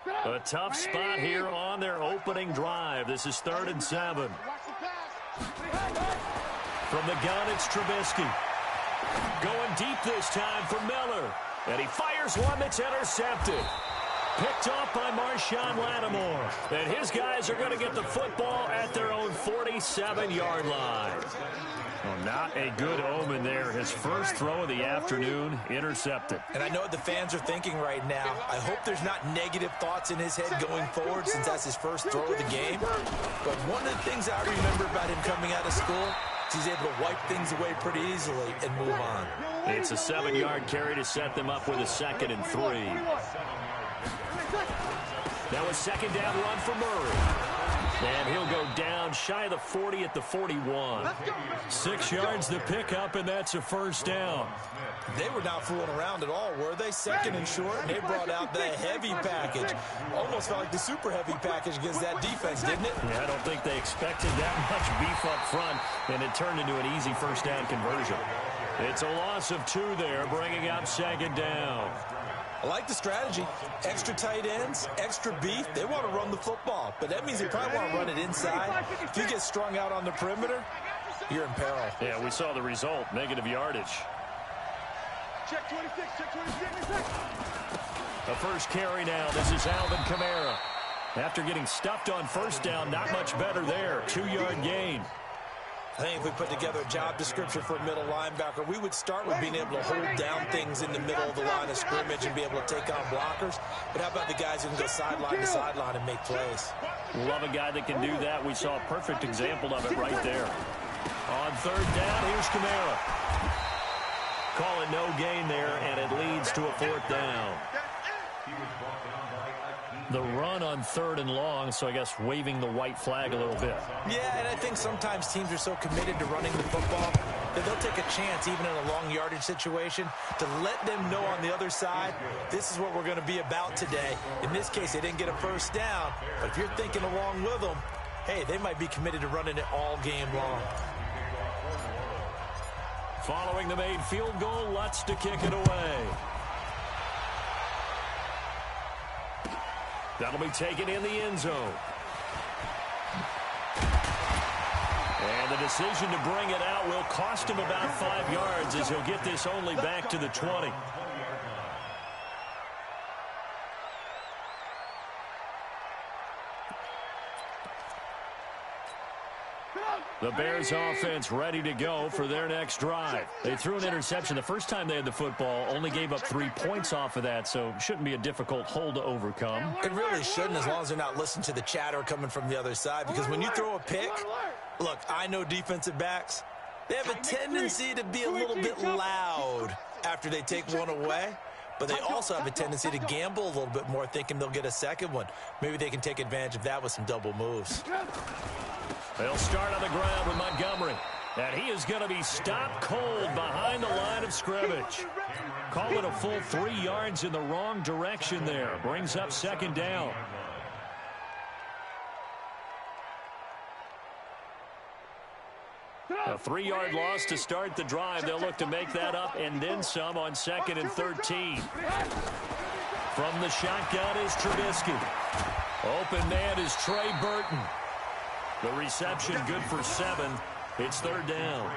A tough spot here on their opening drive. This is 3rd and 7. From the gun, it's Trubisky. Going deep this time for Miller. And he fires one that's intercepted. Picked off by Marshawn Lattimore. And his guys are going to get the football at their own 47-yard line. Well, not a good omen there. His first throw of the afternoon intercepted. And I know what the fans are thinking right now. I hope there's not negative thoughts in his head going forward since that's his first throw of the game. But one of the things I remember about him coming out of school is he's able to wipe things away pretty easily and move on. It's a 7-yard carry to set them up with a 2nd and 3. Now a 2nd down run for Murray. And he'll go down shy of the 40 at the 41. 6 yards to pick up, and that's a 1st down. They were not fooling around at all, were they? 2nd and short, and they brought out the heavy package. Almost felt like the super heavy package against that defense, didn't it? Yeah, I don't think they expected that much beef up front, and it turned into an easy 1st down conversion. It's a loss of 2 there, bringing up 2nd down. I like the strategy. Extra tight ends, extra beef. They want to run the football, but that means they probably want to run it inside. If you get strung out on the perimeter, you're in peril. Yeah, we saw the result, negative yardage. Check 26, check 26. The first carry now. This is Alvin Kamara. After getting stuffed on 1st down, not much better there. 2-yard gain. I think if we put together a job description for a middle linebacker, we would start with being able to hold down things in the middle of the line of scrimmage and be able to take on blockers. But how about the guys who can go sideline to sideline and make plays? Love a guy that can do that. We saw a perfect example of it right there. On 3rd down, here's Kamara. Call it no gain there, and it leads to a 4th down. The run on 3rd and long, so I guess waving the white flag a little bit. Yeah, and I think sometimes teams are so committed to running the football that they'll take a chance, even in a long yardage situation, to let them know on the other side, this is what we're going to be about today. In this case, they didn't get a 1st down, but if you're thinking along with them, hey, they might be committed to running it all game long. Following the made field goal, Lutz to kick it away. That'll be taken in the end zone. And the decision to bring it out will cost him about 5 yards as he'll get this only back to the 20. The Bears offense ready to go for their next drive. They threw an interception the first time they had the football, only gave up 3 points off of that, so shouldn't be a difficult hole to overcome. It really shouldn't, as long as they're not listening to the chatter coming from the other side, because when you throw a pick, look, I know defensive backs, they have a tendency to be a little bit loud after they take one away, but they also have a tendency to gamble a little bit more, thinking they'll get a second one. Maybe they can take advantage of that with some double moves. They'll start on the ground with Montgomery. And he is going to be stopped cold behind the line of scrimmage. Call it a full 3 yards in the wrong direction there. Brings up 2nd down. A 3-yard loss to start the drive. They'll look to make that up and then some on 2nd and 13. From the shotgun is Trubisky. Open man is Trey Burton. The reception good for 7. It's 3rd down.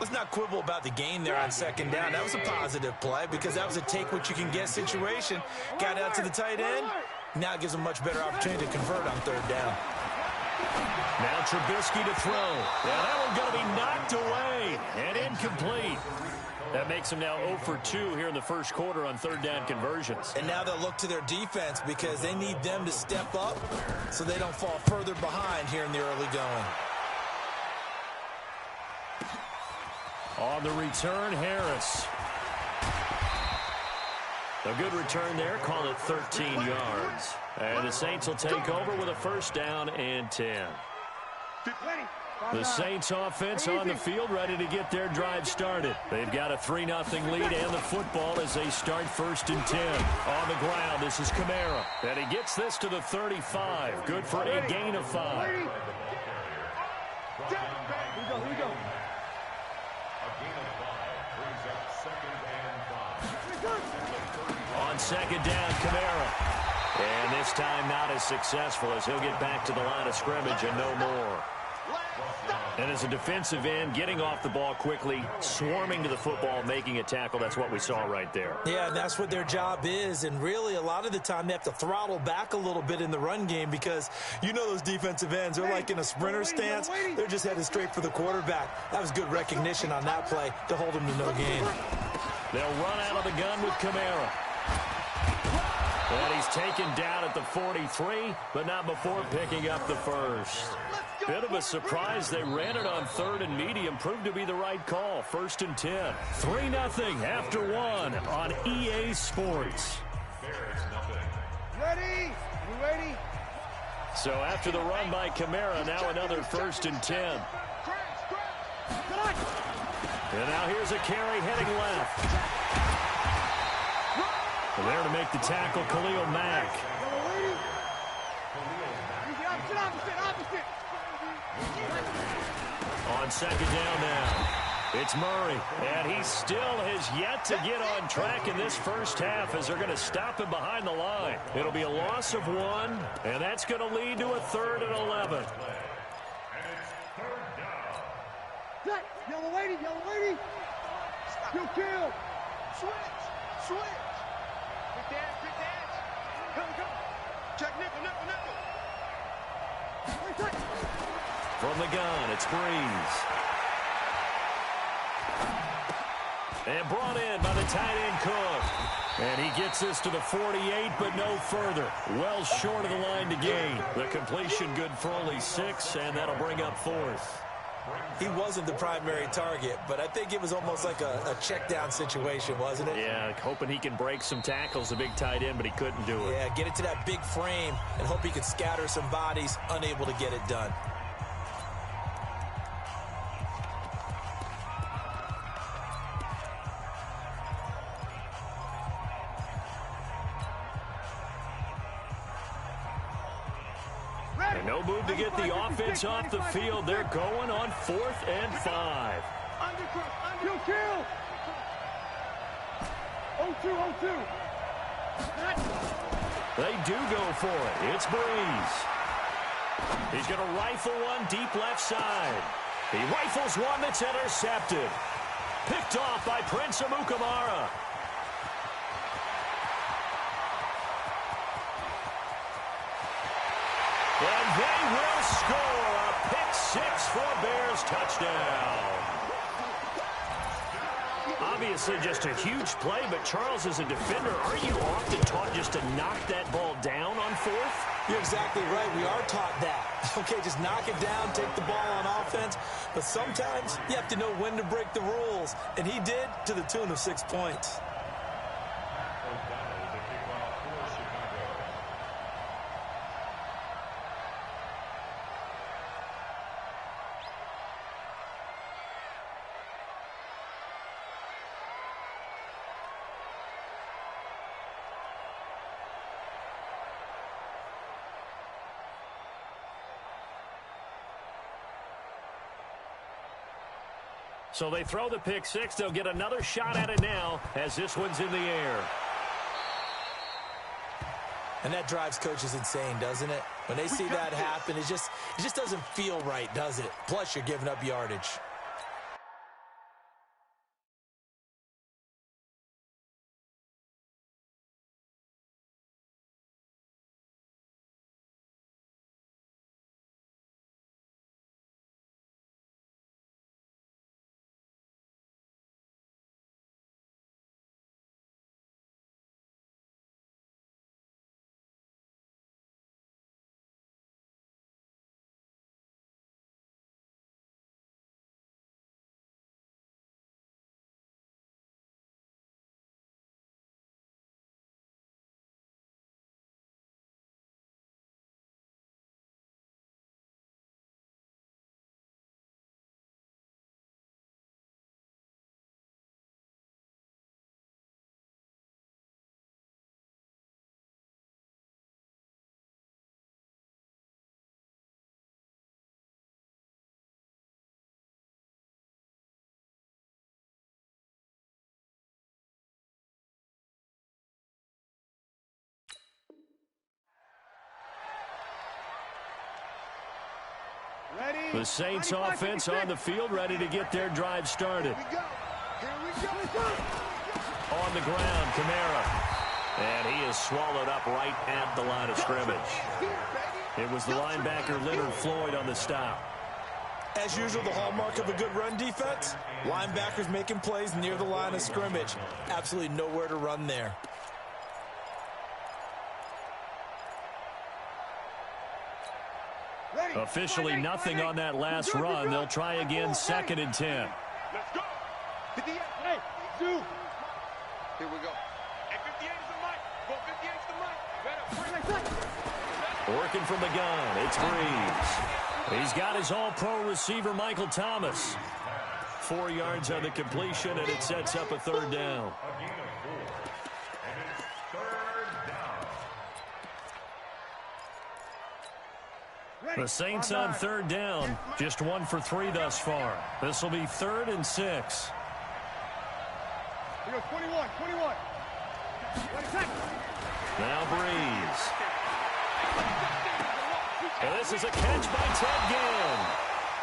Let's not quibble about the gain there on 2nd down. That was a positive play because that was a take-what-you-can-get situation. Got out to the tight end. Now it gives them a much better opportunity to convert on 3rd down. Now Trubisky to throw. And that one's going to be knocked away and incomplete. That makes them now 0 for 2 here in the first quarter on 3rd down conversions. And now they'll look to their defense because they need them to step up so they don't fall further behind here in the early going. On the return, Harris. A good return there. Call it 13 yards. And the Saints will take over with a 1st down and 10. The Saints offense on the field ready to get their drive started. They've got a 3-0 lead and the football as they start 1st and 10. On the ground, this is Kamara. And he gets this to the 35. Good for a gain of 5. Here we go. On 2nd down, Kamara. And this First time not as successful as he'll get back to the line of scrimmage and no more. And as a defensive end, getting off the ball quickly, swarming to the football, making a tackle, that's what we saw right there. Yeah, that's what their job is. And really, a lot of the time, they have to throttle back a little bit in the run game because you know those defensive ends, they're like in a sprinter stance. They're just headed straight for the quarterback. That was good recognition on that play to hold him to no gain. They'll run out of the gun with Kamara. And he's taken down at the 43, but not before picking up the first. Bit of a surprise. They ran it on 3rd and medium. Proved to be the right call. 1st and 10. 3-0 after 1 on EA Sports. Ready? You ready? So after the run by Kamara, now another 1st and 10. And now here's a carry heading left. And there to make the tackle, Khalil Mack. Opposite. On 2nd down now, it's Murray. And he still has yet to get on track in this first half as they're going to stop him behind the line. It'll be a loss of 1, and that's going to lead to a 3rd and 11. Yellow lady. You kill. Switch. Quick dance. Come. Check nickel. From the gun, it's Breeze. And brought in by the tight end Cook. And he gets this to the 48, but no further. Well short of the line to gain. The completion good for only 6, and that'll bring up 4th. He wasn't the primary target, but I think it was almost like a check down situation, wasn't it? Yeah, hoping he can break some tackles, the big tight end, but he couldn't do it. Yeah, get it to that big frame and hope he could scatter some bodies, unable to get it done. And no move to get the offense off the field. They're going on 4th and 5. You kill. 0-2. They do go for it. It's Breeze. He's going to rifle one deep left side. He rifles one that's intercepted. Picked off by Prince Amukamara. And they will score a pick 6 for a Bears touchdown. Obviously just a huge play, but Charles, as a defender, aren't you often taught just to knock that ball down on 4th? You're exactly right. We are taught that. Okay, just knock it down, take the ball on offense. But sometimes you have to know when to break the rules. And he did to the tune of 6 points. So they throw the pick 6. They'll get another shot at it now as this one's in the air. And that drives coaches insane, doesn't it? When they see that happen, it just doesn't feel right, does it? Plus, you're giving up yardage. The Saints offense on the field, ready to get their drive started. On the ground, Kamara. And he is swallowed up right at the line of scrimmage. It was the linebacker Leonard Floyd on the stop. As usual, the hallmark of a good run defense, linebackers making plays near the line of scrimmage. Absolutely nowhere to run there. Officially nothing on that last run. They'll try again, 2nd and 10. Let's go. 58. Hey, Zoo. Here we go. Hey, 58 is the mic. Go 58 is the mic. Better. Working from the gun, it's Breeze. He's got his all-pro receiver, Michael Thomas. 4 yards on the completion, and it sets up a 3rd down. The Saints on 3rd down, just 1 for 3 thus far. This will be 3rd and 6. We go 21. Now Breeze. And this is a catch by Ted Ginn.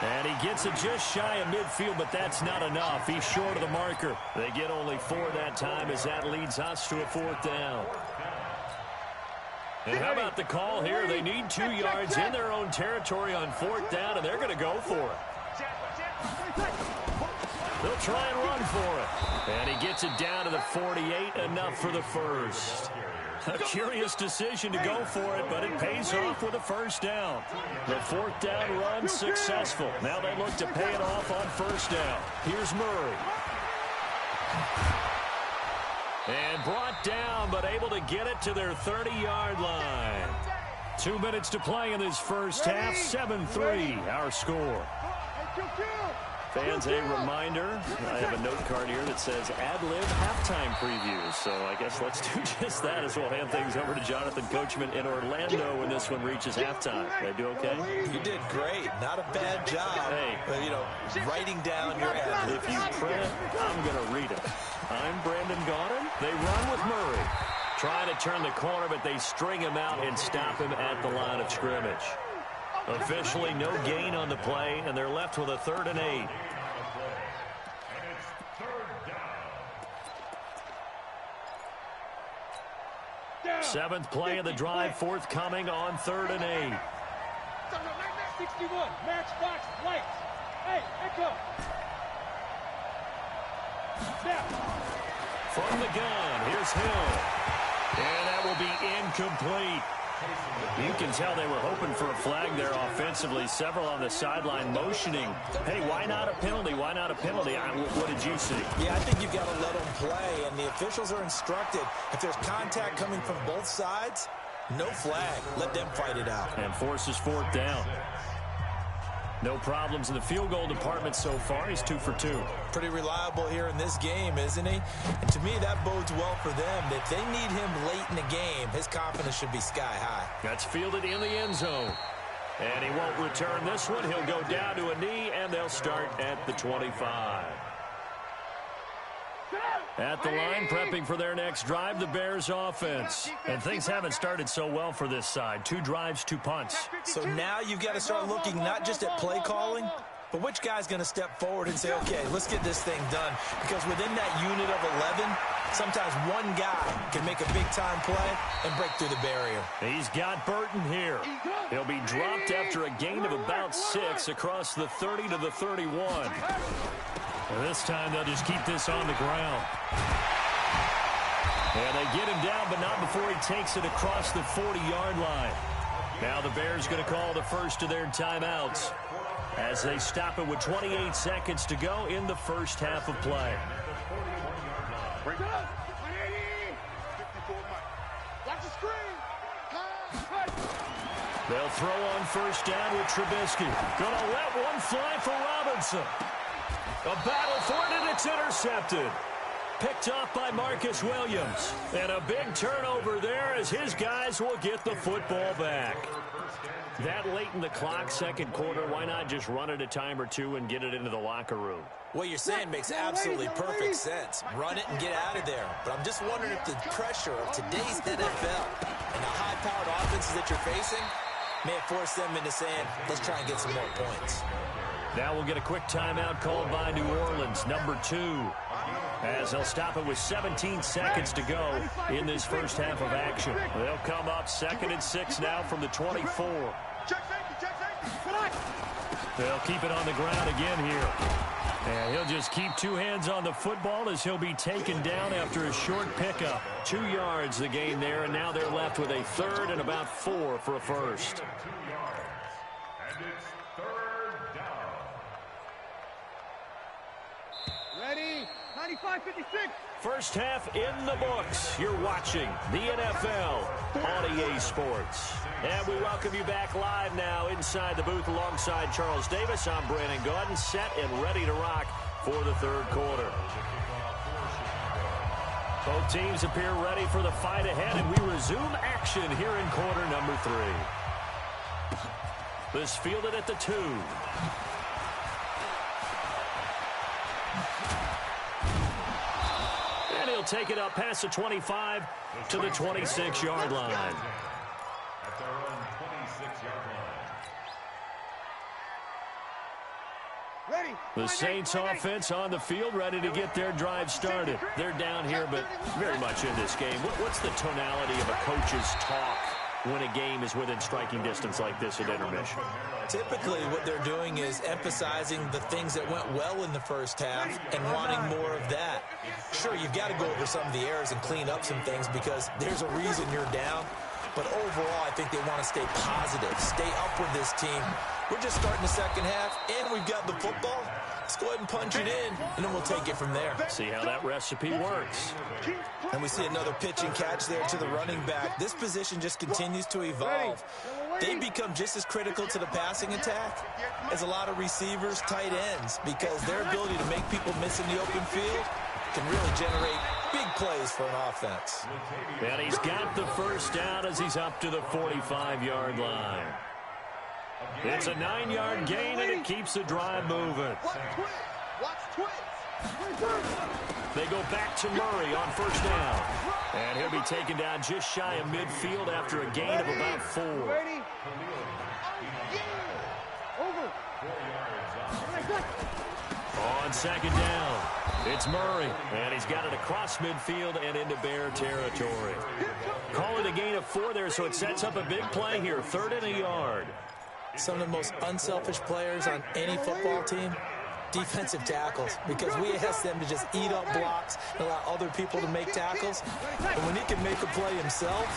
And he gets it just shy of midfield, but that's not enough. He's short of the marker. They get only 4 that time as that leads us to a 4th down. And how about the call here? They need 2 yards in their own territory on 4th down, and they're going to go for it. They'll try and run for it. And he gets it down to the 48, enough for the first. A curious decision to go for it, but it pays off with a 1st down. The 4th down run successful. Now they look to pay it off on 1st down. Here's Murray. And brought down, but able to get it to their 30-yard line. 2 minutes to play in this first half. 7-3, our score. Fans, a reminder, I have a note card here that says ad-lib halftime previews. So I guess let's do just that as we'll hand things over to Jonathan Coachman in Orlando when this one reaches halftime. Did I do okay? You did great. Not a bad job. Hey. But, you know, writing down your ad-lib. If you print, I'm going to read it. I'm Brandon Gaudin. They run with Murray. Trying to turn the corner, but they string him out and stop him at the line of scrimmage. Officially no gain on the play, and they're left with a 3rd and 8. Seventh play of the drive, forthcoming on 3rd and 8. 61, matchbox, lights. Hey, echo. Snap. From the gun, here's Hill. And that will be incomplete. You can tell they were hoping for a flag there offensively. Several on the sideline motioning. Hey, why not a penalty? Why not a penalty? What did you see? Yeah, I think you've got to let them play, and the officials are instructed. If there's contact coming from both sides, no flag. Let them fight it out. And forces 4th down. No problems in the field goal department so far. He's 2 for 2. Pretty reliable here in this game, isn't he? And to me, that bodes well for them. If they need him late in the game, his confidence should be sky high. That's fielded in the end zone. And he won't return this one. He'll go down to a knee, and they'll start at the 25. At the line, prepping for their next drive, the Bears offense. And things haven't started so well for this side. 2 drives, 2 punts. So now you've got to start looking not just at play calling, but which guy's going to step forward and say, okay, let's get this thing done. Because within that unit of 11, sometimes one guy can make a big-time play and break through the barrier. He's got Burton here. He'll be dropped after a gain of about 6 across the 30 to the 31. And this time they'll just keep this on the ground. And they get him down, but not before he takes it across the 40-yard line. Now the Bears going to call the first of their timeouts as they stop it with 28 seconds to go in the first half of play. They'll throw on 1st down with Trubisky. Gonna let one fly for Robinson. A battle for it, and it's intercepted. Picked off by Marcus Williams. And a big turnover there as his guys will get the football back. That late in the clock, 2nd quarter, why not just run it a time or 2 and get it into the locker room? What you're saying makes absolutely perfect sense. Run it and get out of there. But I'm just wondering if the pressure of today's NFL and the high-powered offenses that you're facing may have forced them into saying, let's try and get some more points. Now we'll get a quick timeout called by New Orleans, number 2, as they'll stop it with 17 seconds to go in this first half of action. They'll come up 2nd and 6 now from the 24. They'll keep it on the ground again here. And he'll just keep 2 hands on the football as he'll be taken down after a short pickup. 2 yards the gain there, and now they're left with a 3rd and about 4 for a first. Ready? 95-56. First half in the books. You're watching the NFL on EA Sports. And we welcome you back live now inside the booth alongside Charles Davis. I'm Brandon Gaudin, set and ready to rock for the 3rd quarter. Both teams appear ready for the fight ahead, and we resume action here in quarter number 3. This fielded at the 2. And he'll take it up past the 25 to the 26-yard line. At their own 26-yard line. Ready? The Saints offense on the field, ready to get their drive started. They're down here, but very much in this game. What's the tonality of a coach's talk when a game is within striking distance like this at intermission? Typically, what they're doing is emphasizing the things that went well in the first half and wanting more of that. Sure, you've got to go over some of the errors and clean up some things because there's a reason you're down. But overall, I think they want to stay positive, stay up with this team. We're just starting the second half, and we've got the football. Let's go ahead and punch it in, and then we'll take it from there. See how that recipe works. And we see another pitch and catch there to the running back. This position just continues to evolve. They become just as critical to the passing attack as a lot of receivers, tight ends, because their ability to make people miss in the open field can really generate big plays for an offense. And he's got the first down as he's up to the 45-yard line. It's a 9-yard gain, and it keeps the drive moving. They go back to Murray on first down. And he'll be taken down just shy of midfield after a gain of about 4. On second down, it's Murray, and he's got it across midfield and into Bear territory. Call it a gain of 4 there, so it sets up a big play here, 3rd and a yard. Some of the most unselfish players on any football team, defensive tackles, because we ask them to just eat up blocks and allow other people to make tackles. And when he can make a play himself,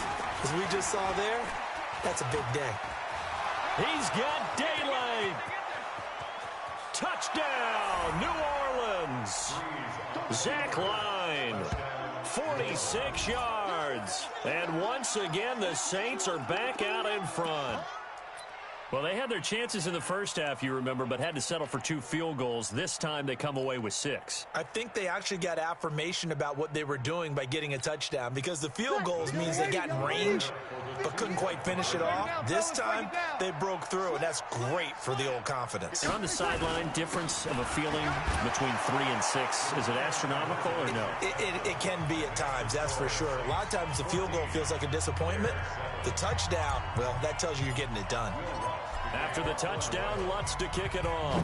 as we just saw there, that's a big day. He's got daylight. Touchdown, New Orleans. Zach Line, 46 yards. And once again, the Saints are back out in front. Well, they had their chances in the first half, you remember, but had to settle for 2 field goals. This time they come away with 6. I think they actually got affirmation about what they were doing by getting a touchdown, because the field goals means they got in range but couldn't quite finish it off. This time they broke through, and that's great for the old confidence. And on the sideline, difference of a feeling between 3 and 6, is it astronomical or no? It can be at times, that's for sure. A lot of times the field goal feels like a disappointment. The touchdown, well, that tells you you're getting it done. After the touchdown, Lutz to kick it off.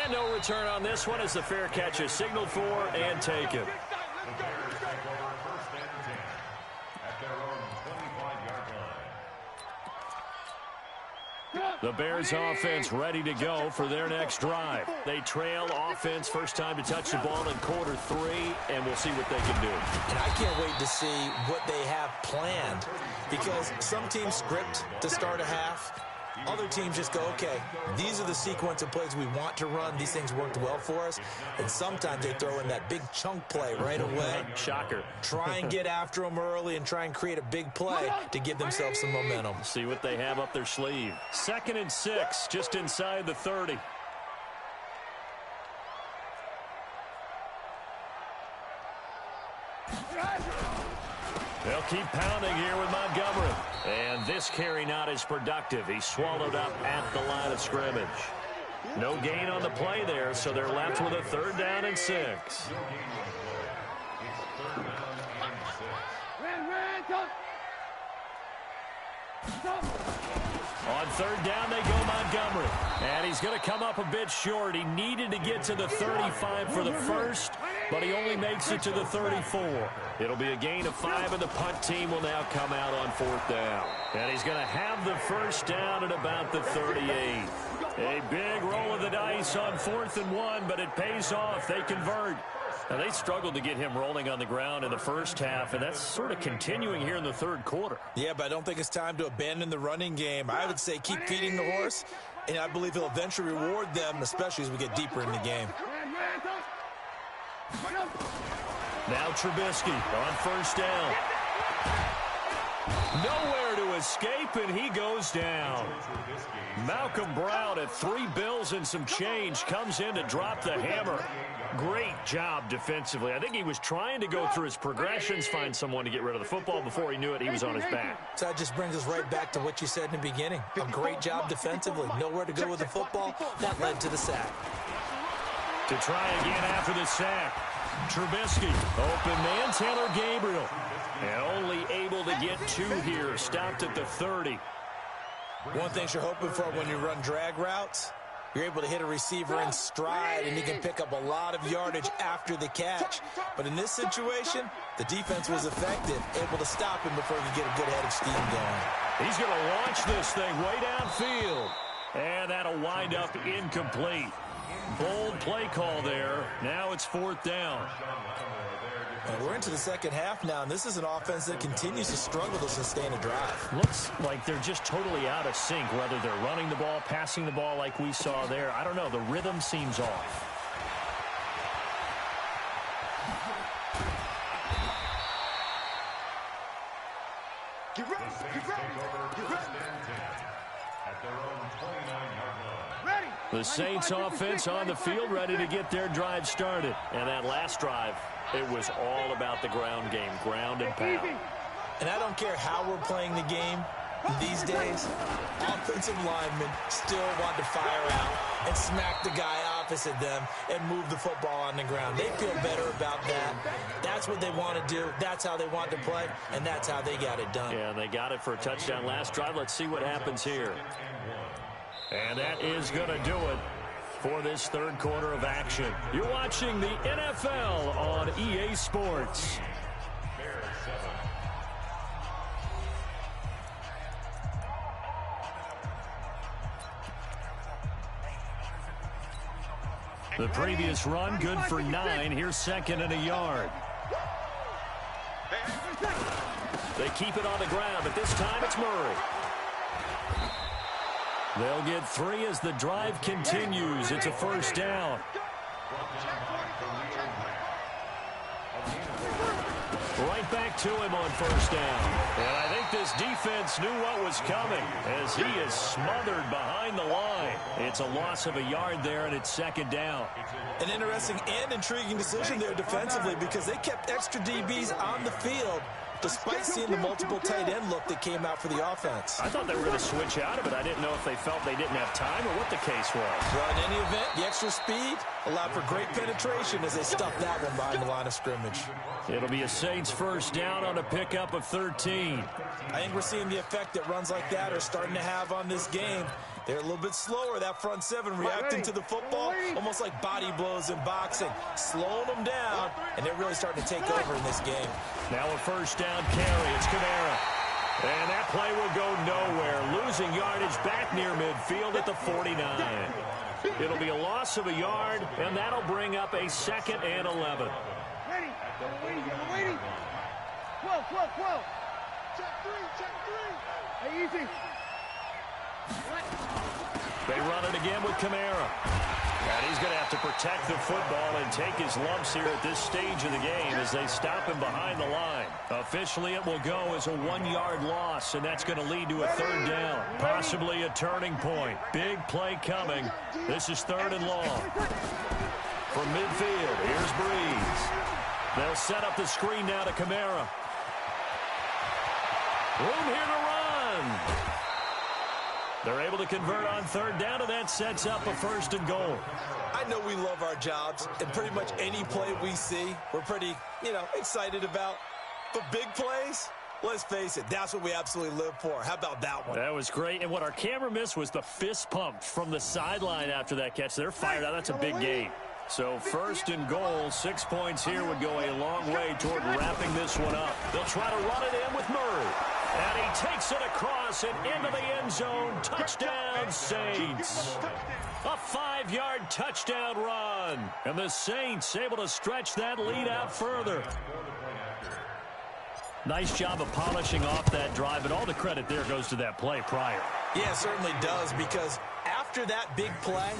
And no return on this one as the fair catch is signaled for and taken. The Bears offense ready to go for their next drive. They trail offense, first time to touch the ball in quarter 3, and we'll see what they can do. And I can't wait to see what they have planned, because some teams script to start a half. Other teams just go, okay, these are the sequence of plays we want to run. These things worked well for us. And sometimes they throw in that big chunk play right away. Shocker. Try and get after them early and try and create a big play to give themselves some momentum. See what they have up their sleeve. 2nd and 6, just inside the 30. They'll keep pounding here with Montgomery. And this carry not as productive. He's swallowed up at the line of scrimmage. No gain on the play there, so they're left with a 3rd down and 6. On third down, they go Montgomery. And he's going to come up a bit short. He needed to get to the 35 for the first, but he only makes it to the 34. It'll be a gain of 5, and the punt team will now come out on fourth down. And he's going to have the first down at about the 38. A big roll of the dice on 4th and 1, but it pays off. They convert. Now, they struggled to get him rolling on the ground in the first half, and that's sort of continuing here in the third quarter. Yeah, but I don't think it's time to abandon the running game. I would say keep feeding the horse, and I believe he'll eventually reward them, especially as we get deeper in the game. Now Trubisky on first down. Nowhere to escape, and he goes down. Malcolm Brown at 3 bills and some change comes in to drop the hammer. Great job defensively. I think he was trying to go through his progressions, find someone to get rid of the football. Before he knew it, he was on his back. So that just brings us right back to what you said in the beginning. A great job defensively. Nowhere to go with the football. That led to the sack. To try again after the sack. Trubisky, open man, Taylor Gabriel. And only able to get 2 here. Stopped at the 30. One thing you're hoping for when you run drag routes, you're able to hit a receiver in stride, and he can pick up a lot of yardage after the catch. But in this situation, the defense was effective, able to stop him before he could get a good head of steam going. He's going to launch this thing way downfield. And that'll wind up incomplete. Bold play call there. Now it's 4th down. And we're into the second half now, and this is an offense that continues to struggle to sustain a drive. Looks like they're just totally out of sync, whether they're running the ball, passing the ball like we saw there. I don't know. The rhythm seems off. Get ready. Get ready. Get ready. At their own 29-yard line. Ready. The Saints offense on the field, ready to get their drive started. And that last drive, it was all about the ground game, ground and pound. And I don't care how we're playing the game these days, offensive linemen still want to fire out and smack the guy opposite them and move the football on the ground. They feel better about that. That's what they want to do. That's how they want to play, and that's how they got it done. Yeah, they got it for a touchdown last drive. Let's see what happens here. And that is going to do it for this third quarter of action. You're watching the NFL on EA Sports. The previous run, good for 9. Here's 2nd and a yard. They keep it on the ground, but this time it's Murray. They'll get 3 as the drive continues. It's a first down. Right back to him on first down. And I think this defense knew what was coming as he is smothered behind the line. It's a loss of a yard there, and it's 2nd down. An interesting and intriguing decision there defensively because they kept extra DBs on the field despite seeing the multiple tight end look that came out for the offense. I thought they were going to switch out of it. I didn't know if they felt they didn't have time or what the case was. Well, in any event, the extra speed allowed for great penetration as they stuffed that one behind the line of scrimmage. It'll be a Saints first down on a pickup of 13. I think we're seeing the effect that runs like that are starting to have on this game. They're a little bit slower, that front 7, reacting to the football, almost like body blows in boxing, slowing them down, and they're really starting to take over in this game. Now a first down carry. It's Kamara. And that play will go nowhere, losing yardage back near midfield at the 49. It'll be a loss of a yard, and that'll bring up a 2nd and 11. Ready. Waiting. 12. Check 3. Hey, easy. They run it again with Kamara. And he's going to have to protect the football and take his lumps here at this stage of the game as they stop him behind the line. Officially, it will go as a 1-yard loss, and that's going to lead to a 3rd down. Possibly a turning point. Big play coming. This is 3rd and long. From midfield, here's Breeze. They'll set up the screen now to Kamara. Room here to run. They're able to convert on 3rd down, and that sets up a 1st and goal. I know we love our jobs, and pretty much any play we see, we're pretty, excited about. But big plays, Let's face it, that's what we absolutely live for. How about that one? That was great. And what our camera missed was the fist pump from the sideline after that catch. They're fired out. That's a big gain. So 1st and goal, 6 points here would go a long way toward wrapping this one up. They'll try to run it in with Murray. And he takes it across and into the end zone. Touchdown, Saints. A 5-yard touchdown run. And the Saints able to stretch that lead out further. Nice job of polishing off that drive, and all the credit there goes to that play prior. Yeah, it certainly does, because after that big play,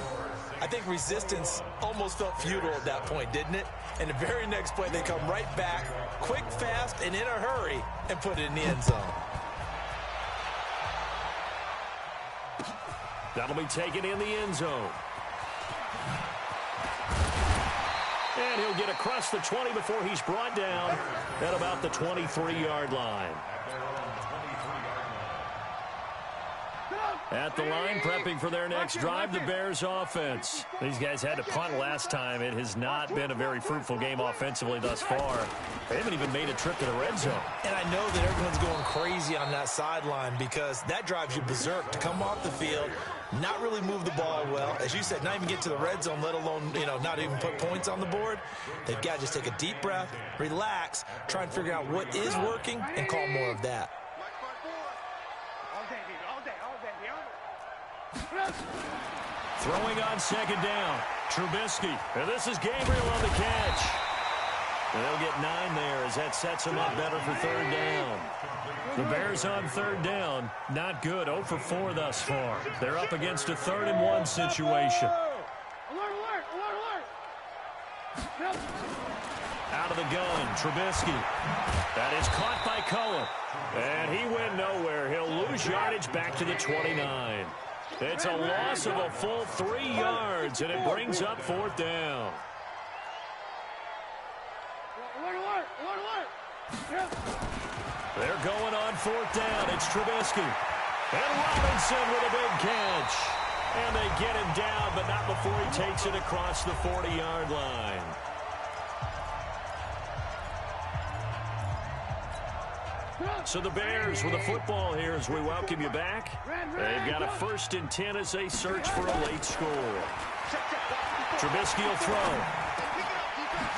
I think resistance almost felt futile at that point, didn't it? And the very next play, they come right back, quick, fast, and in a hurry, and put it in the end zone. That'll be taken in the end zone. And he'll get across the 20 before he's brought down at about the 23-yard line. At the line, prepping for their next drive, the Bears offense. These guys had to punt last time. It has not been a very fruitful game offensively thus far. They haven't even made a trip to the red zone. And I know that everyone's going crazy on that sideline because that drives you berserk to come off the field, not really move the ball well. As you said, not even get to the red zone, let alone, not even put points on the board. They've got to just take a deep breath, relax, try and figure out what is working, and call more of that. Throwing on 2nd down, Trubisky. And this is Gabriel on the catch. And they'll get 9 there as that sets them up better for 3rd down. The Bears on 3rd down, not good, 0 for 4 thus far. They're up against a 3rd and 1 situation. Out of the gun, Trubisky. That is caught by Cohen. And he went nowhere. He'll lose yardage back to the 29. It's a loss of a full 3 yards, and it brings up 4th down. They're going on 4th down. It's Trubisky. And Robinson with a big catch. And they get him down, but not before he takes it across the 40-yard line. So the Bears with the football here as we welcome you back. They've got a 1st and 10 as they search for a late score. Trubisky will throw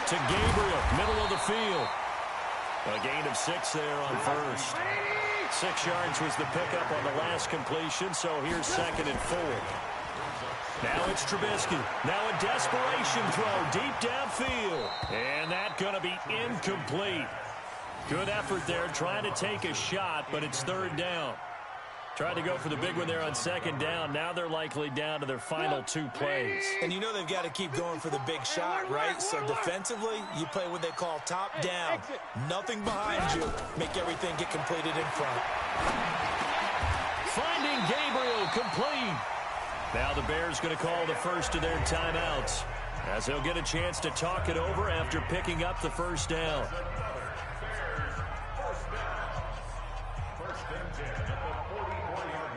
to Gabriel, middle of the field. A gain of 6 there on 1st. 6 yards was the pickup on the last completion, so here's 2nd and 4. Now it's Trubisky. Now a desperation throw deep downfield. And that's going to be incomplete. Good effort there, trying to take a shot, but it's 3rd down. Tried to go for the big one there on 2nd down. Now they're likely down to their final 2 plays. And you know they've got to keep going for the big shot, right? So defensively, you play what they call top down. Nothing behind you. Make everything get completed in front. Finding Gabriel complete. Now the Bears going to call the first of their timeouts as they'll get a chance to talk it over after picking up the 1st down.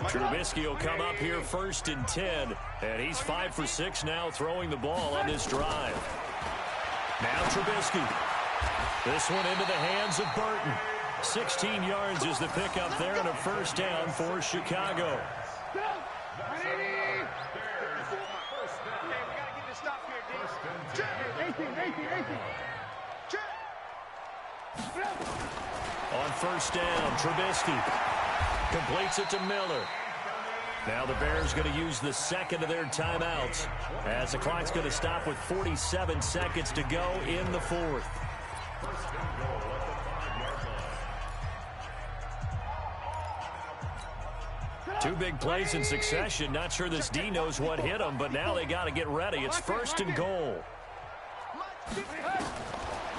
Trubisky will come up here 1st and 10, and he's 5 for 6 now throwing the ball on this drive. Now Trubisky. This one into the hands of Burton. 16 yards is the pickup there and a 1st down for Chicago. On 1st down, Trubisky completes it to Miller. Now the Bears going to use the 2nd of their timeouts as the clock's going to stop with 47 seconds to go in the 4th. Two big plays in succession. Not sure this D knows what hit him, but now they got to get ready. It's 1st and goal.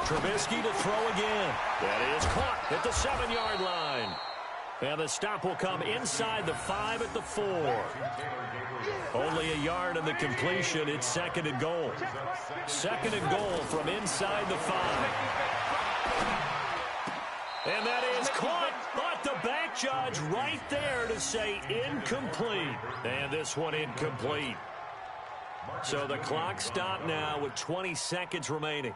Trubisky to throw again. That is caught at the 7-yard line. And the stop will come inside the 5 at the 4. Only a yard on the completion. It's 2nd and goal. 2nd and goal from inside the 5. And that is caught, but the back judge right there to say incomplete. And this one incomplete. So the clock stopped now with 20 seconds remaining.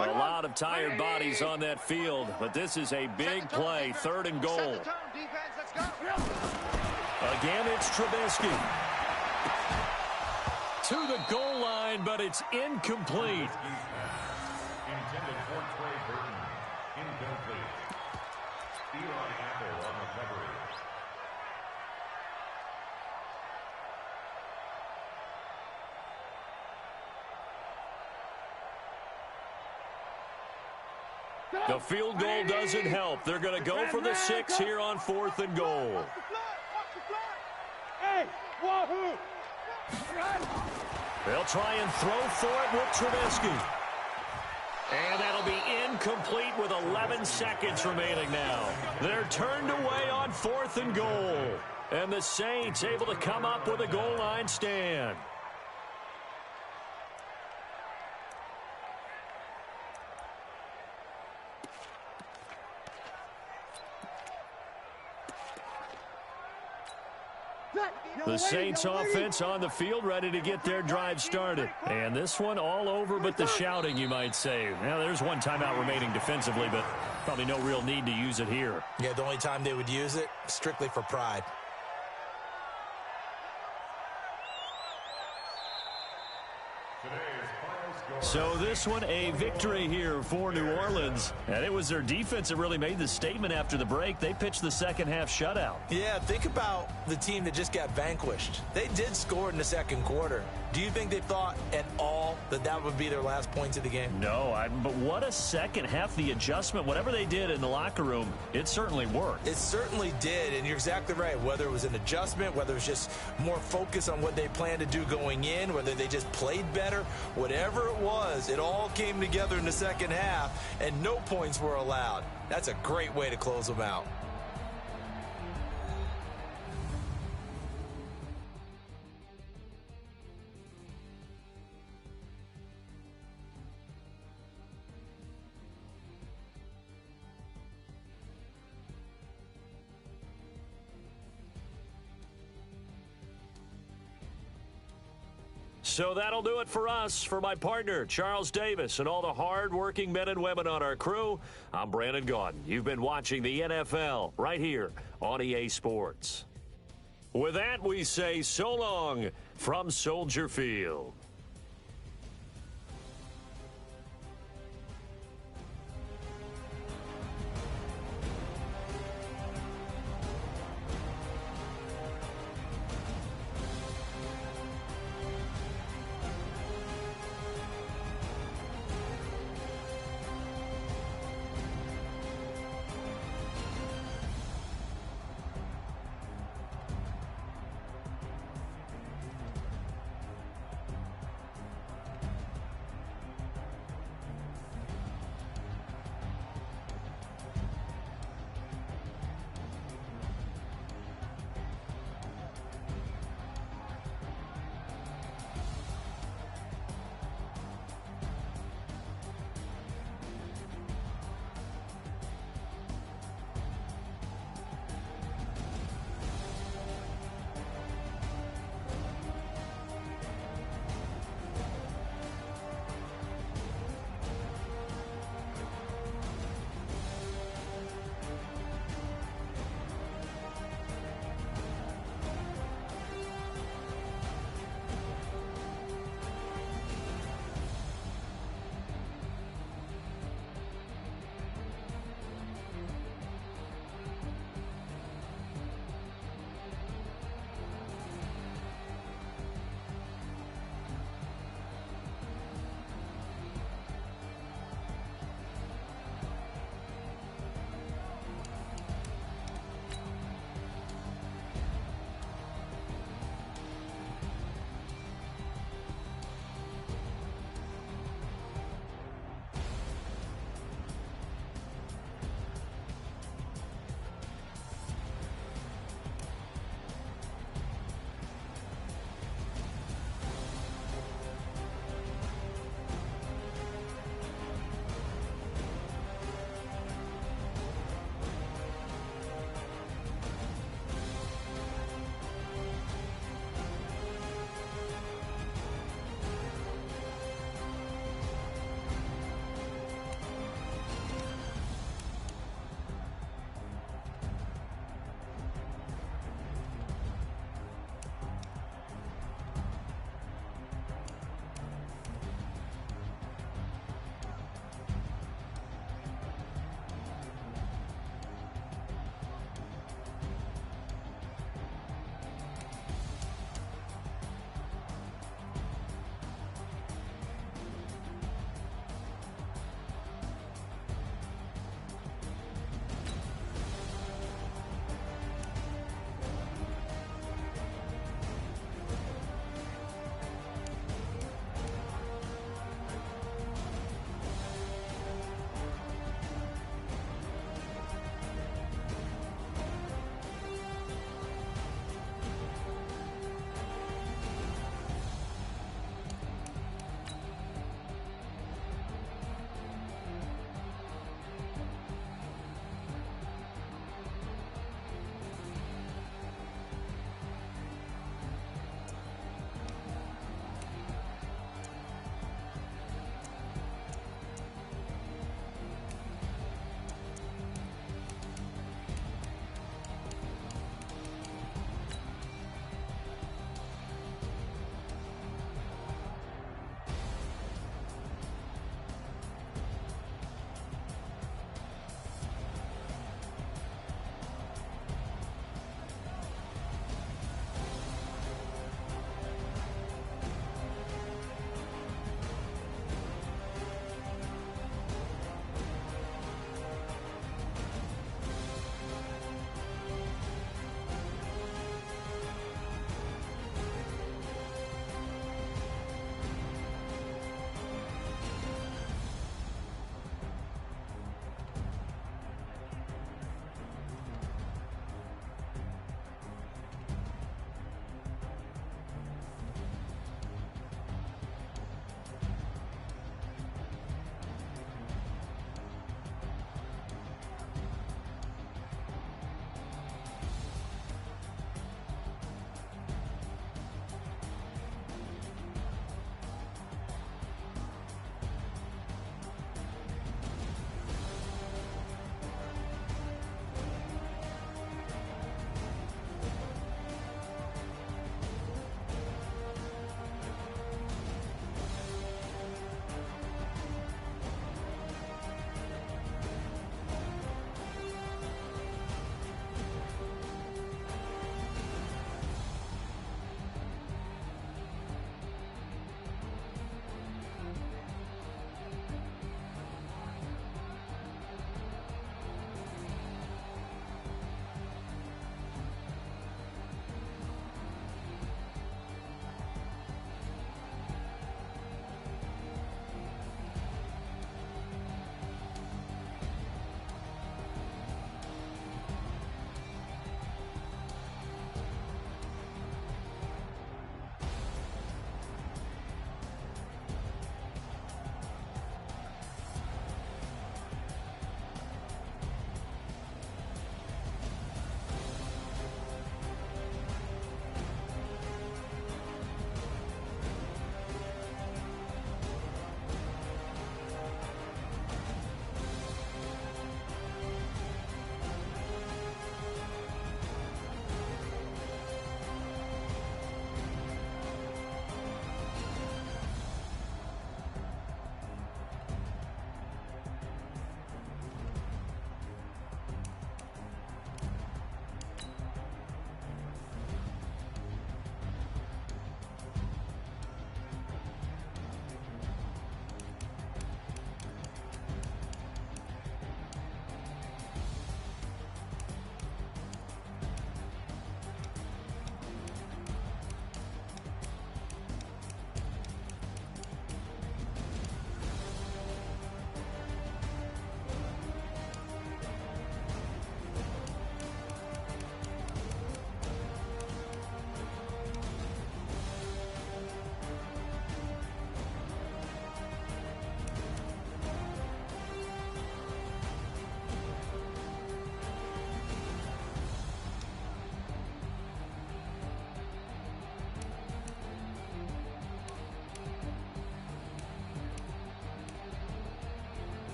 A lot of tired bodies on that field, but this is a big play, 3rd and goal. Again, it's Trubisky. To the goal line, but it's incomplete. Intended for Trey Burton. Incomplete. Eli Apple on recovery. The field goal doesn't help. They're going to go for the 6 here on 4th and goal. Hey, wahoo! They'll try and throw for it with Trubisky. And that'll be incomplete with 11 seconds remaining now. They're turned away on 4th and goal. And the Saints able to come up with a goal line stand. The Saints offense on the field ready to get their drive started. And this one all over but the shouting, you might say. Now, there's one timeout remaining defensively, but probably no real need to use it here. Yeah, the only time they would use it, strictly for pride. So this one, a victory here for New Orleans. And it was their defense that really made the statement after the break. They pitched the second half shutout. Yeah, think about the team that just got vanquished. They did score in the second quarter. Do you think they thought at all that that would be their last points of the game? No, but what a second half. The adjustment, whatever they did in the locker room, it certainly worked. It certainly did, and you're exactly right. Whether it was an adjustment, whether it was just more focus on what they planned to do going in, whether they just played better, whatever it was, it all came together in the second half, and no points were allowed. That's a great way to close them out. So that'll do it for us. For my partner, Charles Davis, and all the hard-working men and women on our crew, I'm Brandon Gaudin. You've been watching the NFL right here on EA Sports. With that, we say so long from Soldier Field.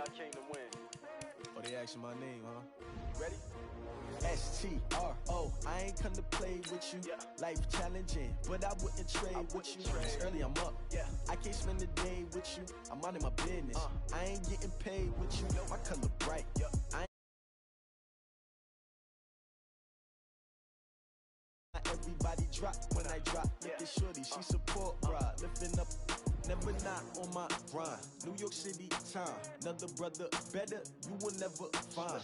I came to win. Oh, they asking my name, huh? Ready? S-T-R-O. I ain't come to play with you. Life challenging, but I wouldn't trade with you. It's early, I'm up. I can't spend the day with you. I'm minding my business. I ain't getting paid with you. My color bright. I everybody drop when I drop. Look at shorty, she support ride. Lifting up, never not on my grind. New York City time, another brother better, you will never find.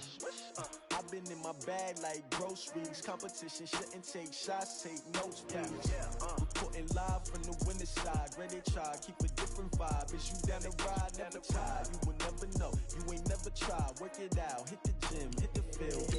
I've been in my bag like groceries. Competition shouldn't take shots, take notes, please. Reporting live from the winter side. Ready to try, keep a different vibe. Is you down the ride, never tired. You will never know, you ain't never tried. Work it out, hit the gym, hit the field.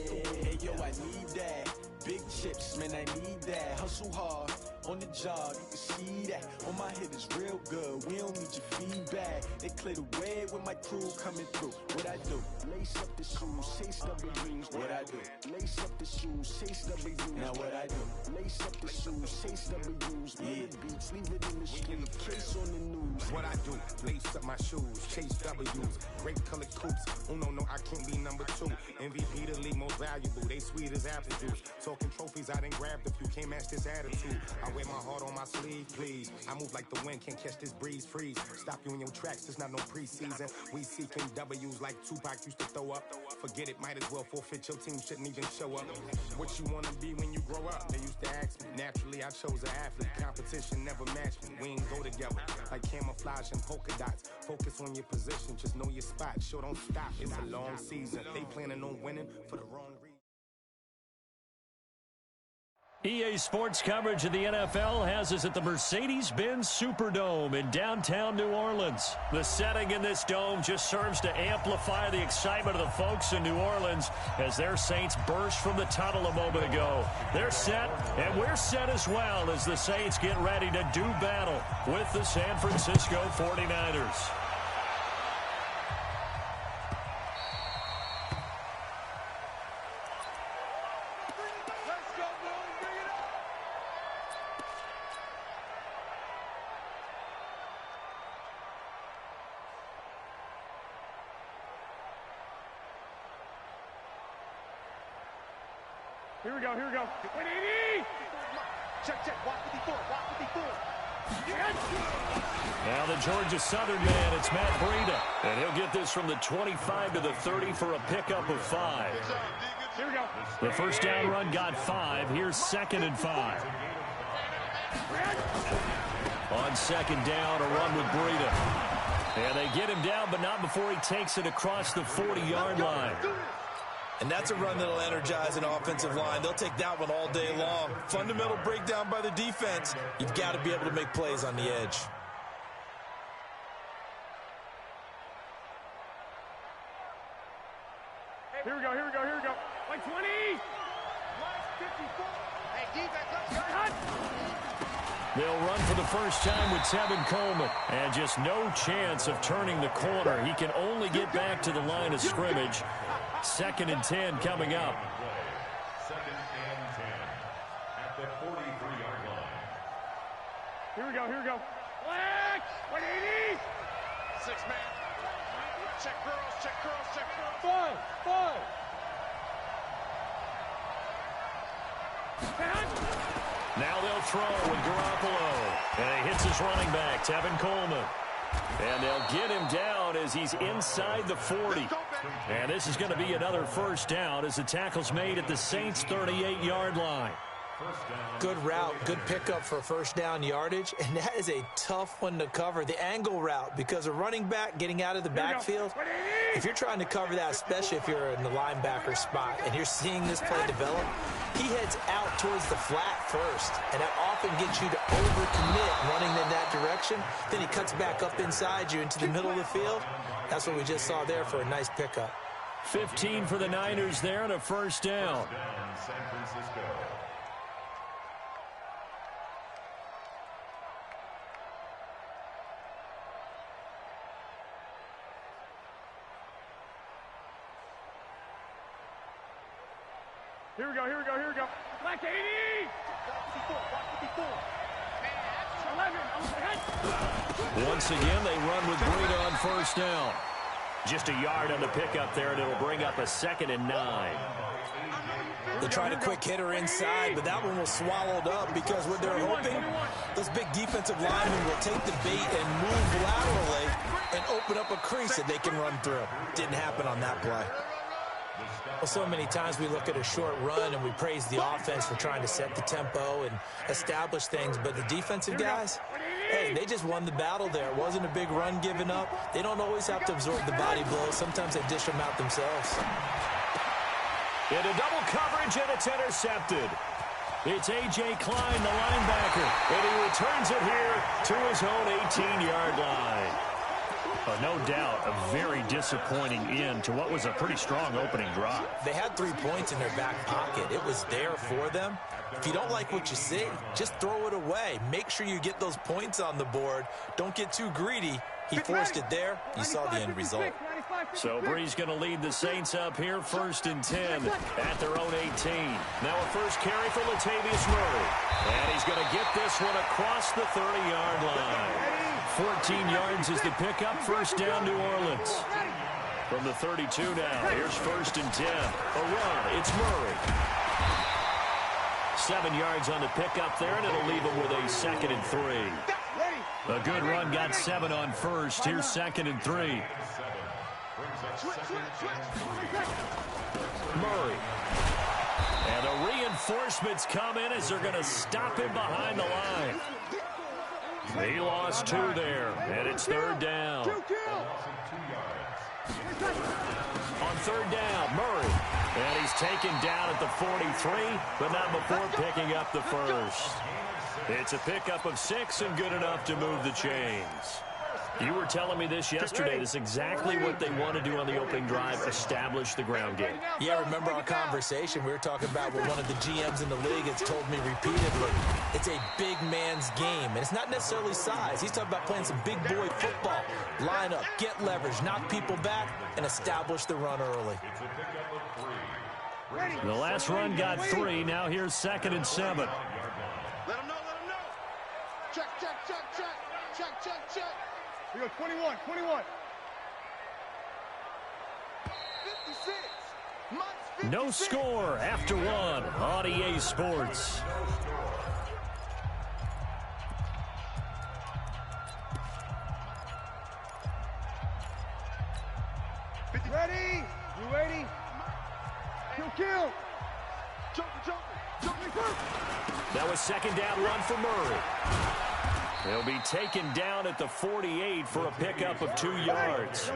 Hey yo, I need that. Big chips, man, I need that. Hustle hard, on the job, you can see that. On my hit is real good, we don't need your feedback. They clear the way with my crew coming through. What I do? Lace up the shoes, chase W's. What I do? Lace up the shoes, chase W's. Now what I do? Lace up the shoes, chase W's. Million beats, leave it in the street, case on the news. What I do? Lace up my shoes, chase W's. Great colored coops. Oh no, I can't be number 2. MVP the league most valuable. They sweet as apple juice. Talking trophies I done grabbed if you can't match this attitude. I wear my heart on my sleeve, please. I move like the wind, can't catch this breeze, freeze. Stop you in your tracks, it's not no preseason. We seeking W's like Tupac used to throw up. Forget it, might as well forfeit, your team shouldn't even show up. What you wanna be when you grow up? They used to ask me. Naturally, I chose an athlete. Competition never matched me. We ain't go together like camouflage and polka dots. Focus on your position, just know your spot. Sure, don't stop, it's a long season. They planning on winning for the wrong reason. EA Sports coverage of the NFL has us at the Mercedes-Benz Superdome in downtown New Orleans. The setting in this dome just serves to amplify the excitement of the folks in New Orleans as their Saints burst from the tunnel a moment ago. They're set, and we're set as well as the Saints get ready to do battle with the San Francisco 49ers. Here we go. 180! Check. Walk 54. Now the Georgia Southern man, it's Matt Breida. And he'll get this from the 25 to the 30 for a pickup of 5. Here we go. The first down run got 5. Here's 2nd and 5. On 2nd down, a run with Breida. And they get him down, but not before he takes it across the 40-yard line. And that's a run that'll energize an offensive line. They'll take that one all day long. Fundamental breakdown by the defense. You've got to be able to make plays on the edge. Here we go. Like 20! Like 54! Hey, defense, let's go! They'll run for the first time with Tevin Coleman. And just no chance of turning the corner. He can only get back to the line of scrimmage. 2nd and 10 coming up. 2nd and 10 at the 43-yard line. Here we go. Flex! 180! 6-man. Check girls. 5. Now they'll throw with Garoppolo. And he hits his running back, Tevin Coleman. And they'll get him down as he's inside the 40. And this is going to be another first down as the tackle's made at the Saints' 38-yard line. Good route, good pickup for first down yardage, and that is a tough one to cover, the angle route, because a running back getting out of the backfield, if you're trying to cover that, especially if you're in the linebacker spot and you're seeing this play develop, he heads out towards the flat first, and that often gets you to overcommit running in that direction. Then he cuts back up inside you into the middle of the field. That's what we just saw there for a nice pickup. 15 for the Niners there and a first down. San Francisco. Here we go. Black 80! 54. 11. Once again, they run with Breida on first down. Just a yard on the pickup there, and it'll bring up a 2nd and 9. They tried a quick hitter inside, but that one was swallowed up because what they're hoping, those big defensive linemen will take the bait and move laterally and open up a crease that they can run through. Didn't happen on that play. Well, so many times we look at a short run and we praise the offense for trying to set the tempo and establish things, but the defensive guys, hey, they just won the battle there. It wasn't a big run given up. They don't always have to absorb the body blows. Sometimes they dish them out themselves. Into double coverage, and it's intercepted. It's A.J. Klein, the linebacker, and he returns it here to his own 18-yard line. No doubt, a very disappointing end to what was a pretty strong opening drive. They had 3 points in their back pocket. It was there for them. If you don't like what you see, just throw it away. Make sure you get those points on the board. Don't get too greedy. He forced it there. You saw the end result. So Bree's going to lead the Saints up here, 1st and 10 at their own 18. Now a first carry for Latavius Murray. And he's going to get this one across the 30-yard line. 14 yards is the pickup, 1st down New Orleans. From the 32 now, here's 1st and 10. A run, it's Murray. 7 yards on the pickup there, and it'll leave him with a 2nd and 3. A good run, got 7 on 1st. Here's 2nd and 3. Murray. And the reinforcements come in as they're going to stop him behind the line. He lost 2 there, and it's 3rd down. On 3rd down, Murray. And he's taken down at the 43, but not before picking up the 1st. It's a pickup of 6 and good enough to move the chains. You were telling me this yesterday. This is exactly what they want to do on the opening drive, establish the ground game. Yeah, remember our conversation. We were talking about what one of the GMs in the league has told me repeatedly. It's a big man's game, and it's not necessarily size. He's talking about playing some big boy football. Line up, get leverage, knock people back, and establish the run early. The last run got 3. Now here's 2nd and 7. Let him know, let him know. Check, check, check, check. Check, check, check. We go 21, 21. 56. Mike's 56. No score after 1 on EA Sports. Ready? You ready? Kill, kill. Jump. That was 2nd down run for Murray. He'll be taken down at the 48 for a pickup of 2 yards.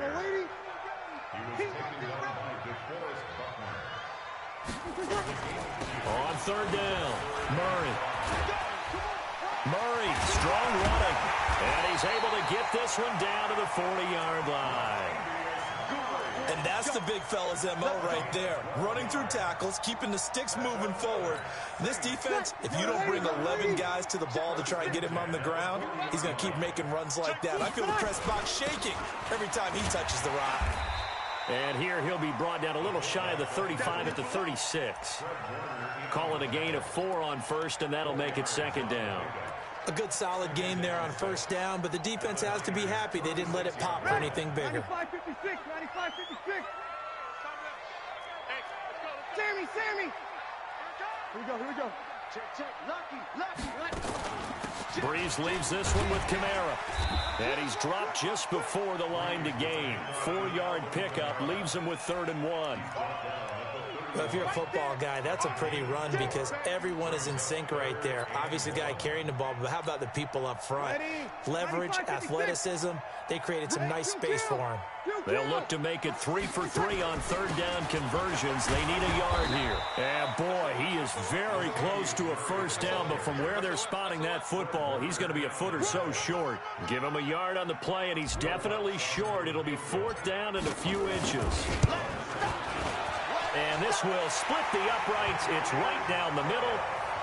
On 3rd down, Murray, strong running. And he's able to get this one down to the 40-yard line. And that's the big fella's MO right there. Running through tackles, keeping the sticks moving forward. This defense, if you don't bring 11 guys to the ball to try and get him on the ground, he's going to keep making runs like that. I feel the press box shaking every time he touches the rock. And here he'll be brought down a little shy of the 35 at the 36. Call it a gain of 4 on 1st, and that'll make it 2nd down. A good solid game there on 1st down, but the defense has to be happy they didn't let it pop for anything bigger. 95-56. Sammy. Here we go. Check. Lucky. Breeze leaves this one with Kamara. And he's dropped just before the line to gain. 4-yard pickup leaves him with 3rd and 1. Well, if you're a football guy, that's a pretty run because everyone is in sync right there. Obviously, the guy carrying the ball, but how about the people up front? Leverage, athleticism, they created some nice space for him. They'll look to make it 3 for 3 on 3rd down conversions. They need a yard here. And boy, he is very close to a 1st down, but from where they're spotting that football, he's going to be a foot or so short. Give him a yard on the play, and he's definitely short. It'll be 4th down and a few inches. And this will split the uprights. It's right down the middle.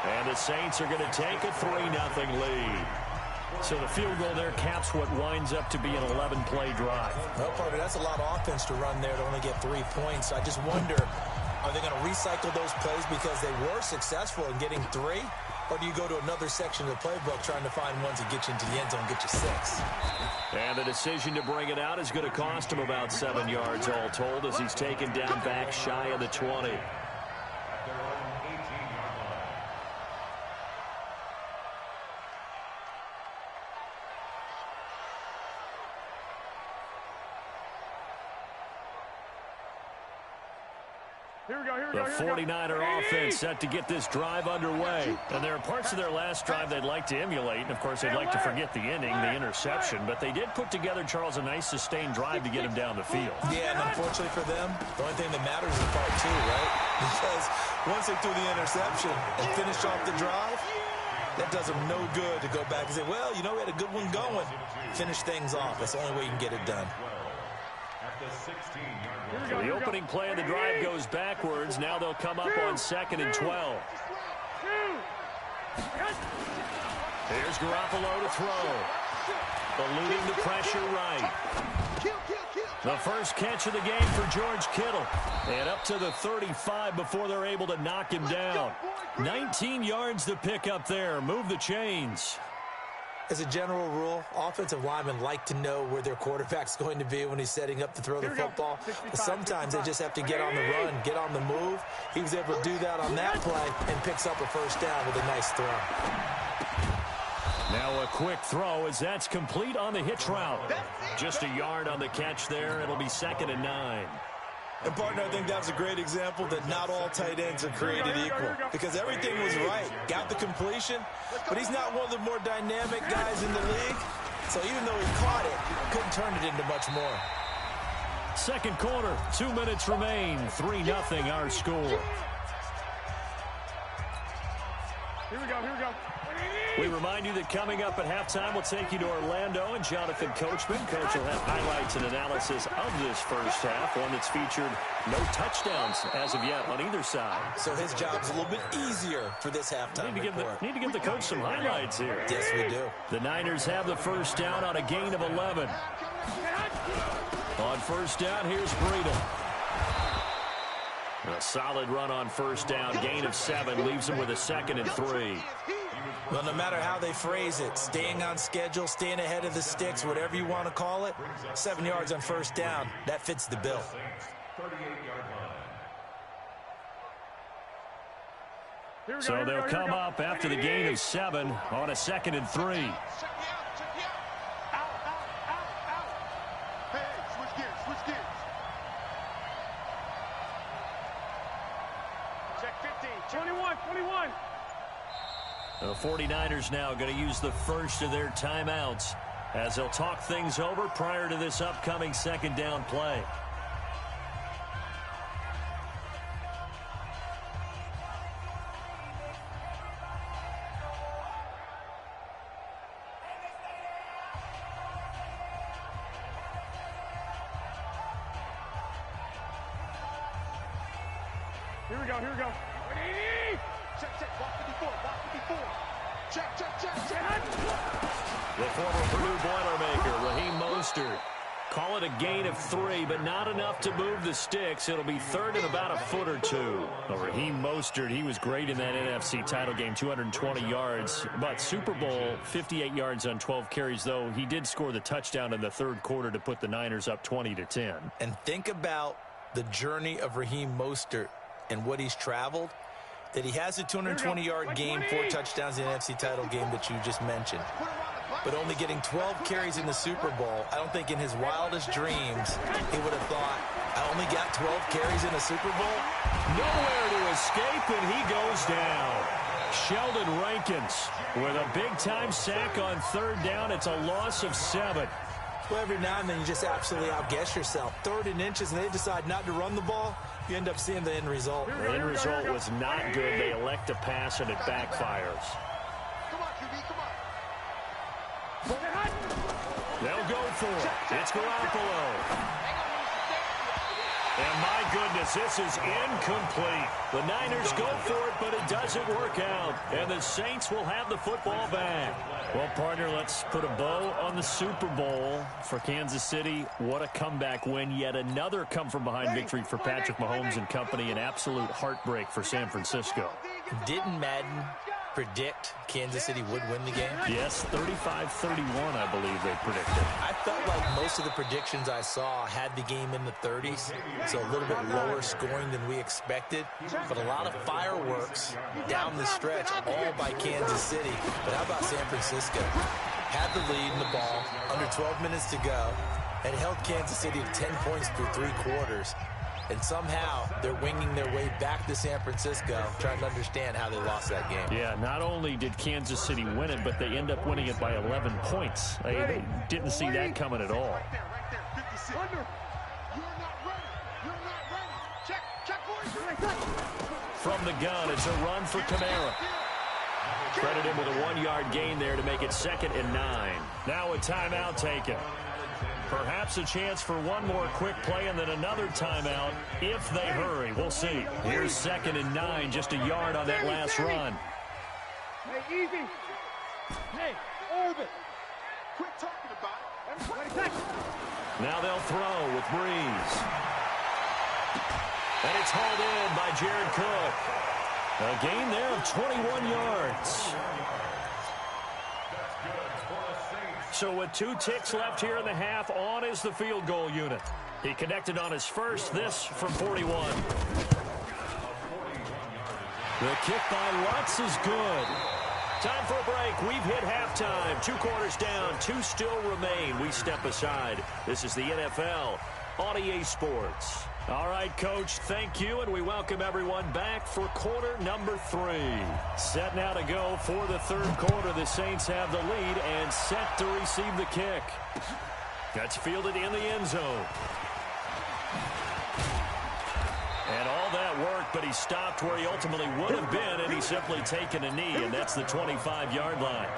And the Saints are going to take a 3-0 lead. So the field goal there caps what winds up to be an 11-play drive. Well, partner, that's a lot of offense to run there to only get 3 points. I just wonder, are they going to recycle those plays because they were successful in getting 3? Or do you go to another section of the playbook trying to find ones that get you into the end zone, get you 6? And the decision to bring it out is going to cost him about 7 yards all told as he's taken down back shy of the 20. The 49er offense set to get this drive underway. And there are parts of their last drive they'd like to emulate. And, of course, they'd like to forget the ending, the interception. But they did put together, Charles, a nice sustained drive to get him down the field. Yeah, and unfortunately for them, the only thing that matters is part 2, right? Because once they threw the interception and finished off the drive, that does them no good to go back and say, well, you know, we had a good one going. Finish things off. That's the only way you can get it done. The opening play of the drive goes backwards. Now they'll come up on 2nd and 12. Here's Garoppolo to throw. Eluding the pressure right. The first catch of the game for George Kittle. And up to the 35 before they're able to knock him down. 19 yards to pick up there. Move the chains. As a general rule, offensive linemen like to know where their quarterback's going to be when he's setting up to throw the football. But sometimes they just have to get on the run, get on the move. He was able to do that on that play and picks up a first down with a nice throw. Now a quick throw as that's complete on the hitch route. Just a yard on the catch there. It'll be 2nd and 9. And, partner, I think that was a great example that not all tight ends are created equal. Because everything was right. Got the completion, but he's not one of the more dynamic guys in the league. So even though he caught it, couldn't turn it into much more. Second quarter, 2 minutes remain. 3-0 our score. Here we go. We remind you that coming up at halftime, we'll take you to Orlando and Jonathan Coachman. Coach will have highlights and analysis of this first half, one that's featured no touchdowns as of yet on either side. So his job's a little bit easier for this halftime report. Need to give the coach some highlights here. Yes, we do. The Niners have the first down on a gain of 11. On first down, here's Breida. A solid run on first down, gain of 7, leaves him with a 2nd and 3. Well, no matter how they phrase it, staying on schedule, staying ahead of the sticks, whatever you want to call it, 7 yards on first down, that fits the bill. So they'll come up after the gain of 7 on a 2nd and 3. Switch gears. Check 15, 21. The 49ers now going to use the first of their timeouts as they'll talk things over prior to this upcoming second down play. Here we go. Check. Block 54. Check. The former Purdue Boilermaker, Raheem Mostert. Call it a gain of 3, but not enough to move the sticks. It'll be 3rd and about a foot or 2. Well, Raheem Mostert, he was great in that NFC title game, 220 yards. But Super Bowl, 58 yards on 12 carries, though. He did score the touchdown in the third quarter to put the Niners up 20-10. And think about the journey of Raheem Mostert and what he's traveled. That he has a 220-yard game, 4 touchdowns in the NFC title game that you just mentioned. But only getting 12 carries in the Super Bowl, I don't think in his wildest dreams he would have thought, I only got 12 carries in the Super Bowl? Nowhere to escape, and he goes down. Sheldon Rankins with a big-time sack on 3rd down. It's a loss of 7. Well, every now and then you just absolutely outguess yourself. 3rd and inches, and they decide not to run the ball. You end up seeing the end result. The end result was not good. They elect to pass, and it backfires. Come on, QB, come on. They'll go for it. It's Garoppolo. And my goodness, this is incomplete. The Niners go for it, but it doesn't work out. And the Saints will have the football back. Well, partner, let's put a bow on the Super Bowl for Kansas City. What a comeback win. Yet another come-from-behind victory for Patrick Mahomes and company. An absolute heartbreak for San Francisco. Didn't Madden predict Kansas City would win the game? Yes, 35-31, I believe they predicted. I felt like most of the predictions I saw had the game in the 30s, so a little bit lower scoring than we expected, but a lot of fireworks down the stretch, all by Kansas City. But how about San Francisco? Had the lead in the ball, under 12 minutes to go, and held Kansas City to 10 points through 3 quarters. And somehow they're winging their way back to San Francisco, trying to understand how they lost that game. Yeah, not only did Kansas City win it, but they end up winning it by 11 points. They didn't see that coming at all. From the gun, it's a run for Kamara. Credit him with a 1-yard gain there to make it 2nd and 9. Now a timeout taken. Perhaps a chance for one more quick play and then another timeout if they hurry. We'll see. Here's 2nd and 9, just a yard on that last run. Hey, easy. Hey, orbit. Quit talking about it. Now they'll throw with Breeze. And it's hauled in by Jared Cook. A gain there of 21 yards. So with 2 ticks left here in the half, on is the field goal unit. He connected on his first, this from 41. The kick by Lutz is good. Time for a break. We've hit halftime. 2 quarters down, 2 still remain. We step aside. This is the NFL on EA Sports. All right, Coach, thank you, and we welcome everyone back for quarter number 3. Set now to go for the 3rd quarter. The Saints have the lead and set to receive the kick. That's fielded in the end zone. And all that work, but he stopped where he ultimately would have been, and he's simply taken a knee, and that's the 25-yard line.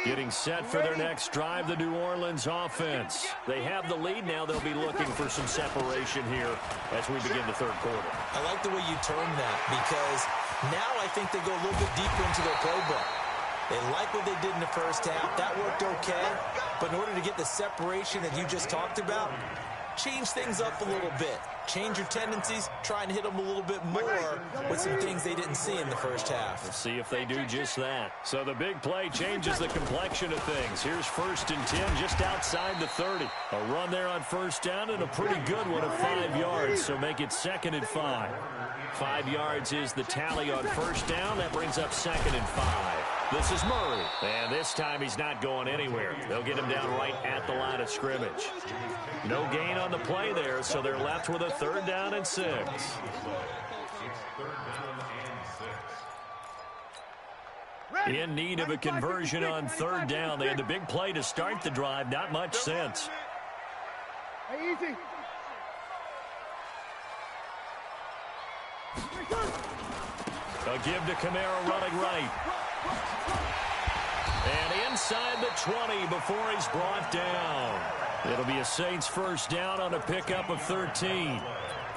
Getting set for their next drive, the New Orleans offense. They have the lead now. They'll be looking for some separation here as we begin the 3rd quarter. I like the way you term that, because now I think they go a little bit deeper into their playbook. They like what they did in the first half. That worked okay. But in order to get the separation that you just talked about, change things up a little bit. Change your tendencies, try and hit them a little bit more with some things they didn't see in the first half. We'll see if they do just that. So the big play changes the complexion of things. Here's 1st and 10 just outside the 30. A run there on 1st down and a pretty good one of 5 yards, so make it 2nd and 5. 5 yards is the tally on 1st down. That brings up 2nd and 5. This is Murray, and this time he's not going anywhere. They'll get him down right at the line of scrimmage. No gain on the play there, so they're left with a 3rd down and 6. In need of a conversion on 3rd down. They had the big play to start the drive. Not much sense. Hey, easy. A give to Kamara running right. And inside the 20 before he's brought down. It'll be a Saints 1st down on a pickup of 13.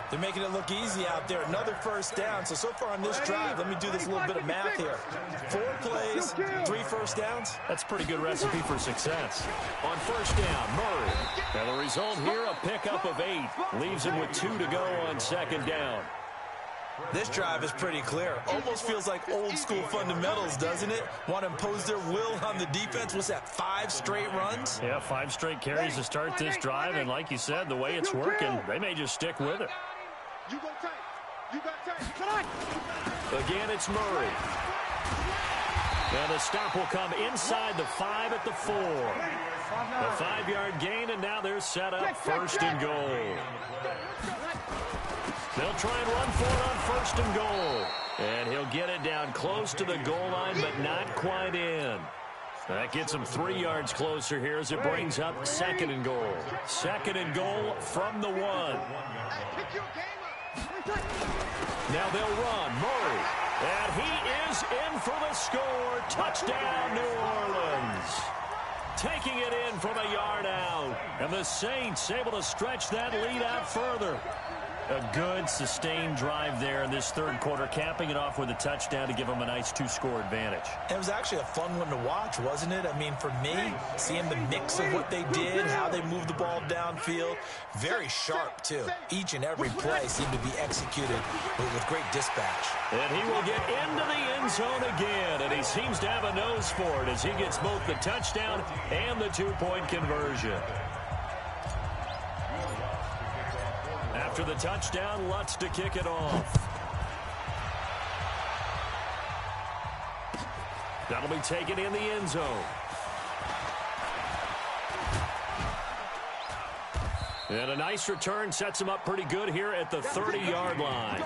They're making it look easy out there. Another 1st down. So far on this drive, let me do this little bit of math here. 4 plays, 3 1st downs. That's a pretty good recipe for success. On 1st down, Murray. And the result here, a pickup of 8. Leaves him with 2 to go on 2nd down. This drive is pretty clear. Almost feels like old school fundamentals, doesn't it? Want to impose their will on the defense. What's that, 5 straight runs? Yeah, 5 straight carries to start this drive. And like you said, the way it's working, they may just stick with it. You go tight. You got tight. Come on. Again, it's Murray. And the stop will come inside the 5 at the 4. A 5-yard gain, and now they're set up 1st and goal. They'll try and run for it on 1st and goal. And he'll get it down close to the goal line, but not quite in. That gets him 3 yards closer here as it brings up 2nd and goal. 2nd and goal from the 1. Now they'll run. Murray. And he is in for the score. Touchdown, New Orleans. Taking it in from a yard out. And the Saints able to stretch that lead out further. A good, sustained drive there in this third quarter, capping it off with a touchdown to give them a nice 2-score advantage. It was actually a fun one to watch, wasn't it? I mean, for me, seeing the mix of what they did, how they moved the ball downfield, very sharp, too. Each and every play seemed to be executed with great dispatch. And he will get into the end zone again, and he seems to have a nose for it as he gets both the touchdown and the 2-point conversion. After the touchdown, Lutz to kick it off. That'll be taken in the end zone. And a nice return sets him up pretty good here at the 30-yard line.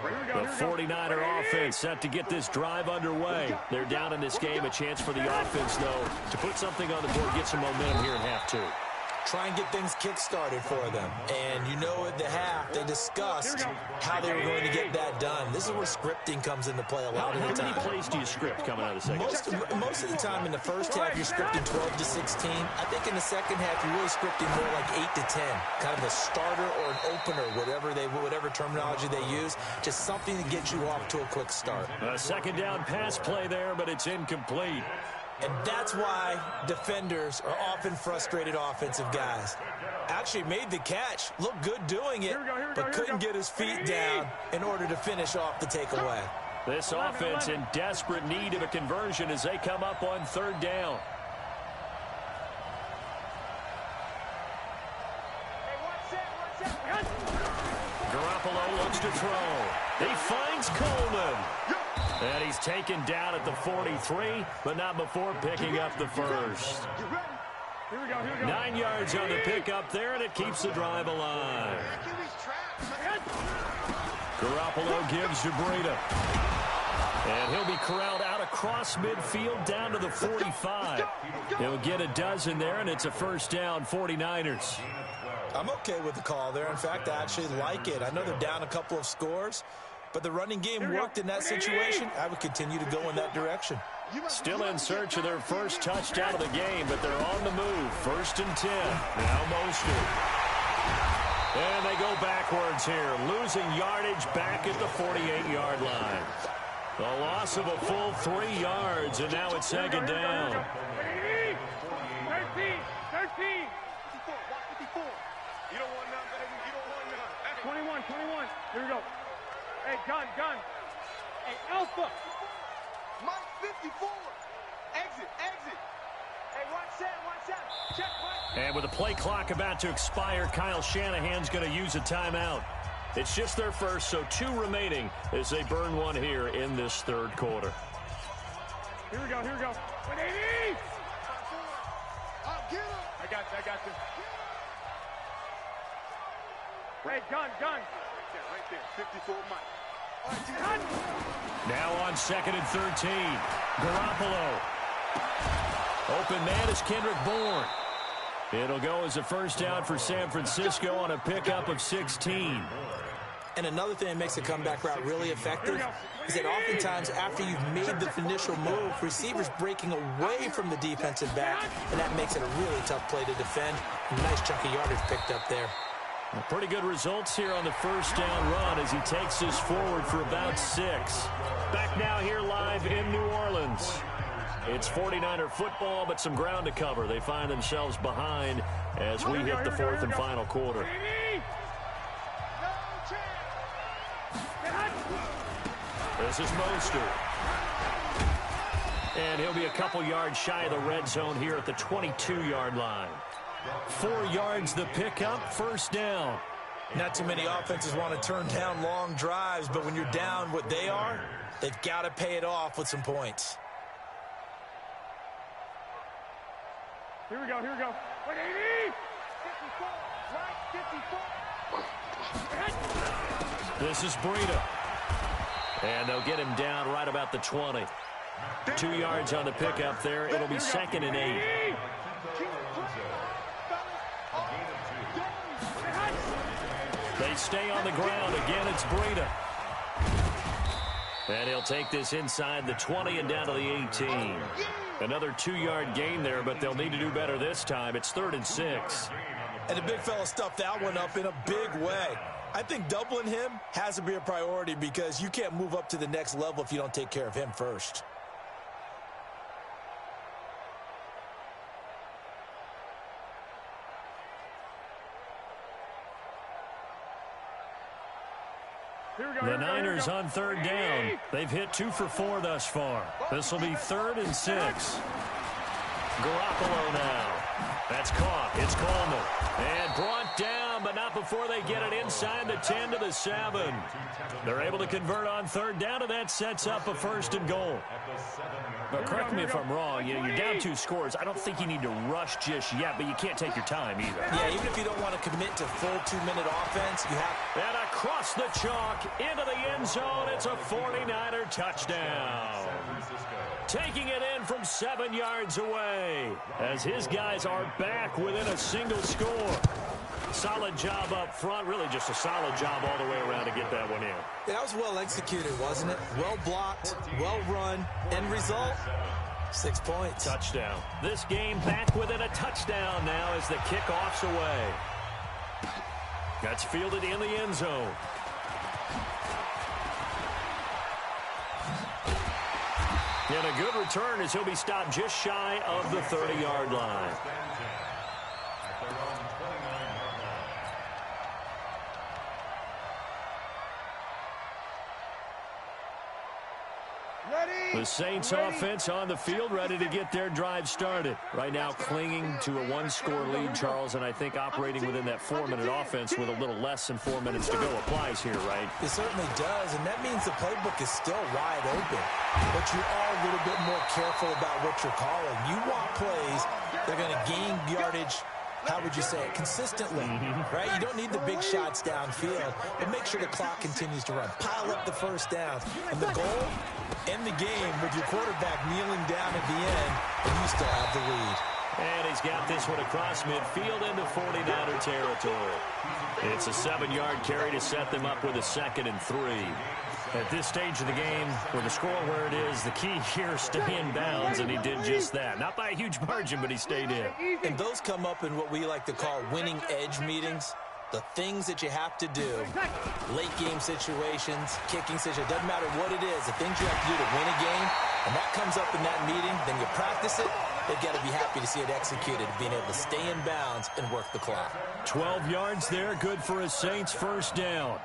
The 49er offense set to get this drive underway. They're down in this game. A chance for the offense, though, to put something on the board, get some momentum here in half two. Try and get things kick-started for them. And you know at the half, they discussed how they were going to get that done. This is where scripting comes into play a lot of the time. How many plays do you script coming out of the second? Most of the time in the first half, you're scripting 12 to 16. I think in the second half, you're really scripting more like 8 to 10. Kind of a starter or an opener, whatever terminology they use. Just something to get you off to a quick start. A second down pass play there, but it's incomplete. And that's why defenders are often frustrated offensive guys. Actually made the catch, looked good doing it, but couldn't get his feet down in order to finish off the takeaway. This offense in desperate need of a conversion as they come up on third down. Garoppolo looks to throw. He finds Coleman. And he's taken down at the 43, but not before picking up the first. 9 yards on the pickup there, and it keeps the drive alive. Garoppolo gives to Breida. And he'll be corralled out across midfield down to the 45. He'll get a dozen there, and it's a first down, 49ers. I'm okay with the call there. In fact, I actually like it. I know they're down a couple of scores, but the running game worked in that situation. I would continue to go in that direction. Still in search of their first touchdown of the game, but they're on the move. 1st and 10. Now Mostert. And they go backwards here, losing yardage back at the 48-yard line. A loss of a full 3 yards, and now it's second down. 13. 13. 54. You don't want none, baby. You don't want none. 21. Here we go. Hey, gun. Hey, Alpha. Mike 54. Exit. Hey, watch that. Check, Mike. And with the play clock about to expire, Kyle Shanahan's going to use a timeout. It's just their first, so 2 remaining as they burn one here in this third quarter. Here we go. 180. I'll get him. I got you. Hey, gun. Right there. 54, Mike. Now on 2nd and 13. Garoppolo. Open man is Kendrick Bourne. It'll go as a first down for San Francisco on a pickup of 16. And another thing that makes the comeback route really effective is that oftentimes after you've made the initial move, receivers breaking away from the defensive back, and that makes it a really tough play to defend. Nice chunk of yardage picked up there. Pretty good results here on the first down run as he takes this forward for about 6. Back now here live in New Orleans. It's 49er football, but some ground to cover. They find themselves behind as we hit the 4th and final quarter. This is Mostert. And he'll be a couple yards shy of the red zone here at the 22-yard line. 4 yards the pickup, first down. Not too many offenses want to turn down long drives, but when you're down what they are, they've got to pay it off with some points. Here we go. 180. 54. This is Breida. And they'll get him down right about the 20. 2 yards on the pickup there. It'll be 2nd and 8. They stay on the ground. Again, it's Breida. And he'll take this inside the 20 and down to the 18. Another 2-yard gain there, but they'll need to do better this time. It's 3rd and 6. And the big fella stuffed that one up in a big way. I think doubling him has to be a priority because you can't move up to the next level if you don't take care of him first. The Niners on 3rd down. They've hit 2 for 4 thus far. This will be 3rd and 6. Garoppolo now. That's caught. It's Coleman. And brought down, but not before they get it inside the 10 to the 7. They're able to convert on 3rd down, and that sets up a 1st and goal. But correct me if I'm wrong. You know, you're down 2 scores. I don't think you need to rush just yet, but you can't take your time either. Yeah, even if you don't want to commit to full 2-minute offense, you have... And across the chalk, into the end zone, it's a 49er touchdown. Taking it in from 7 yards away as his guys are back within a single score. Solid job up front, really just a solid job all the way around to get that one in. That was well executed, wasn't it? Well blocked, well run. End result, 6 points. Touchdown. This game back within a touchdown now as the kickoff's away. That's fielded in the end zone. And a good return as he'll be stopped just shy of the 30-yard line. The Saints offense on the field, ready to get their drive started. Right now clinging to a 1-score lead, Charles, and I think operating within that 4-minute offense with a little less than 4 minutes to go applies here, right? It certainly does, and that means the playbook is still wide open. But you are a little bit more careful about what you're calling. You want plays that are going to gain yardage, how would you say it, consistently, right? You don't need the big shots downfield, but make sure the clock continues to run. Pile up the first downs. And the goal, end the game with your quarterback kneeling down at the end, and you still have the lead. And he's got this one across midfield into 49er territory. It's a 7-yard carry to set them up with a 2nd and 3. At this stage of the game, with the score where it is, the key here, stay in bounds, and he did just that. Not by a huge margin, but he stayed in. And those come up in what we like to call winning edge meetings. The things that you have to do, late game situations, kicking situations, doesn't matter what it is, the things you have to do to win a game, and that comes up in that meeting, then you practice it, they've got to be happy to see it executed, being able to stay in bounds and work the clock. 12 yards there, good for a Saints 1st down.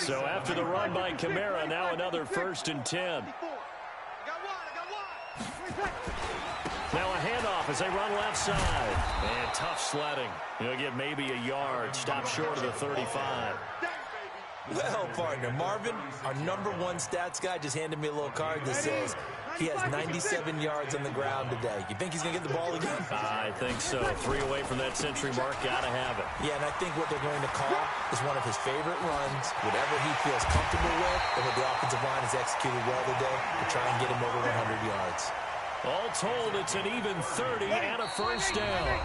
So after the run by Kamara, now another 1st and 10. Now a handoff as they run left side. And tough sledding. He'll get maybe a yard. Stop short of the 35. Well, partner, Marvin, our #1 stats guy, just handed me a little card that says he has 97 yards on the ground today. You think he's going to get the ball again? I think so. 3 away from that century mark. Got to have it. Yeah, and I think what they're going to call is one of his favorite runs, whatever he feels comfortable with, and what the offensive line has executed well today to try and get him over 100 yards. All told, it's an even 30 and a 1st down.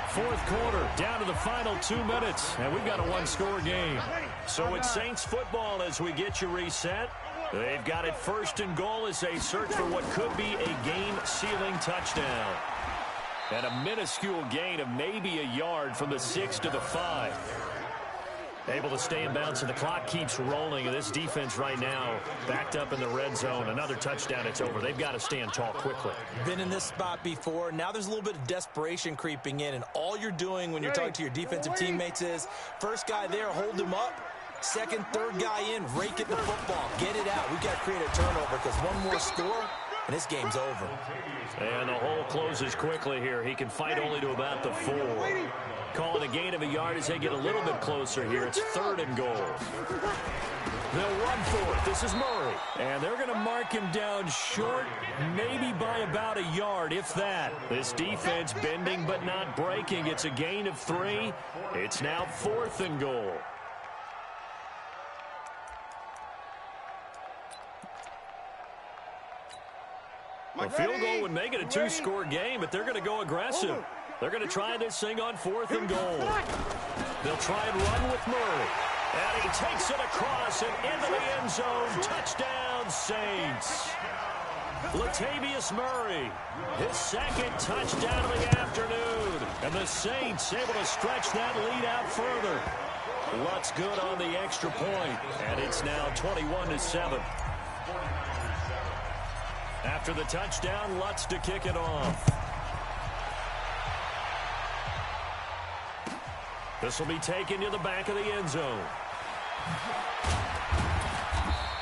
4th quarter, down to the final 2 minutes, and we've got a 1-score game. So it's Saints football as we get you reset. They've got it 1st and goal as they search for what could be a game-sealing touchdown. And a minuscule gain of maybe a yard from the 6 to the 5. Able to stay in bounds, and the clock keeps rolling. And this defense right now backed up in the red zone. Another touchdown, it's over. They've got to stand tall quickly. Been in this spot before. Now there's a little bit of desperation creeping in, and all you're doing when you're talking to your defensive teammates is, first guy there, hold him up. Second, third guy in, rake at the football. Get it out. We've got to create a turnover because one more score, and this game's over. And the hole closes quickly here. He can fight only to about the 4. Calling a gain of a yard as they get a little bit closer here. It's 3rd and goal. They'll run for it. This is Murray. And they're going to mark him down short, maybe by about a yard, if that. This defense bending but not breaking. It's a gain of 3. It's now 4th and goal. A field goal would make it a 2-score game, but they're going to go aggressive. They're going to try this thing on 4th and goal. They'll try and run with Murray. And he takes it across and into the end zone. Touchdown, Saints. Latavius Murray, his second touchdown of the afternoon. And the Saints able to stretch that lead out further. Lutz good on the extra point, and it's now 21-7. After the touchdown, Lutz to kick it off. This will be taken to the back of the end zone.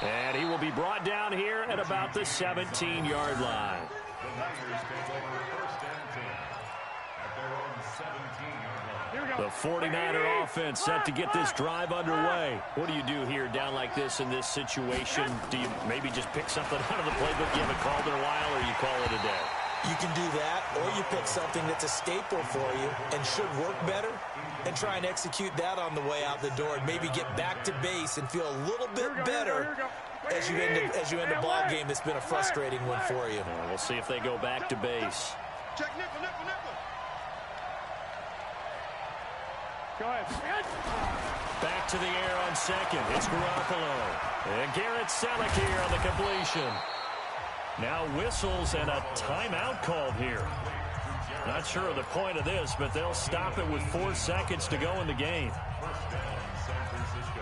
And he will be brought down here at about the 17-yard line. The Niners take over first and 10 at their own 17-yard line. The 49er offense set to get this drive underway. What do you do here down like this in this situation? Do you maybe just pick something out of the playbook you haven't called in a while, or you call it a day? You can do that, or you pick something that's a staple for you and should work better and try and execute that on the way out the door and maybe get back to base and feel a little bit better as you end a ball game that's been a frustrating one for you. We'll see if they go back to base. Check nickel, nickel, nickel. Go ahead. Back to the air on second. It's Garoppolo. And Garrett Selleck here on the completion. Now whistles and a timeout called here. Not sure of the point of this, but they'll stop it with 4 seconds to go in the game. First down, San Francisco.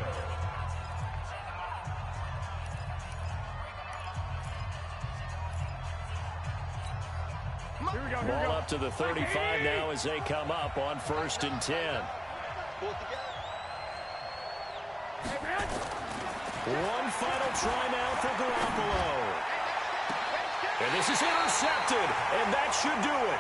Ball up to the 35 now as they come up on 1st and 10. One final try now for Garoppolo. And this is intercepted, and that should do it.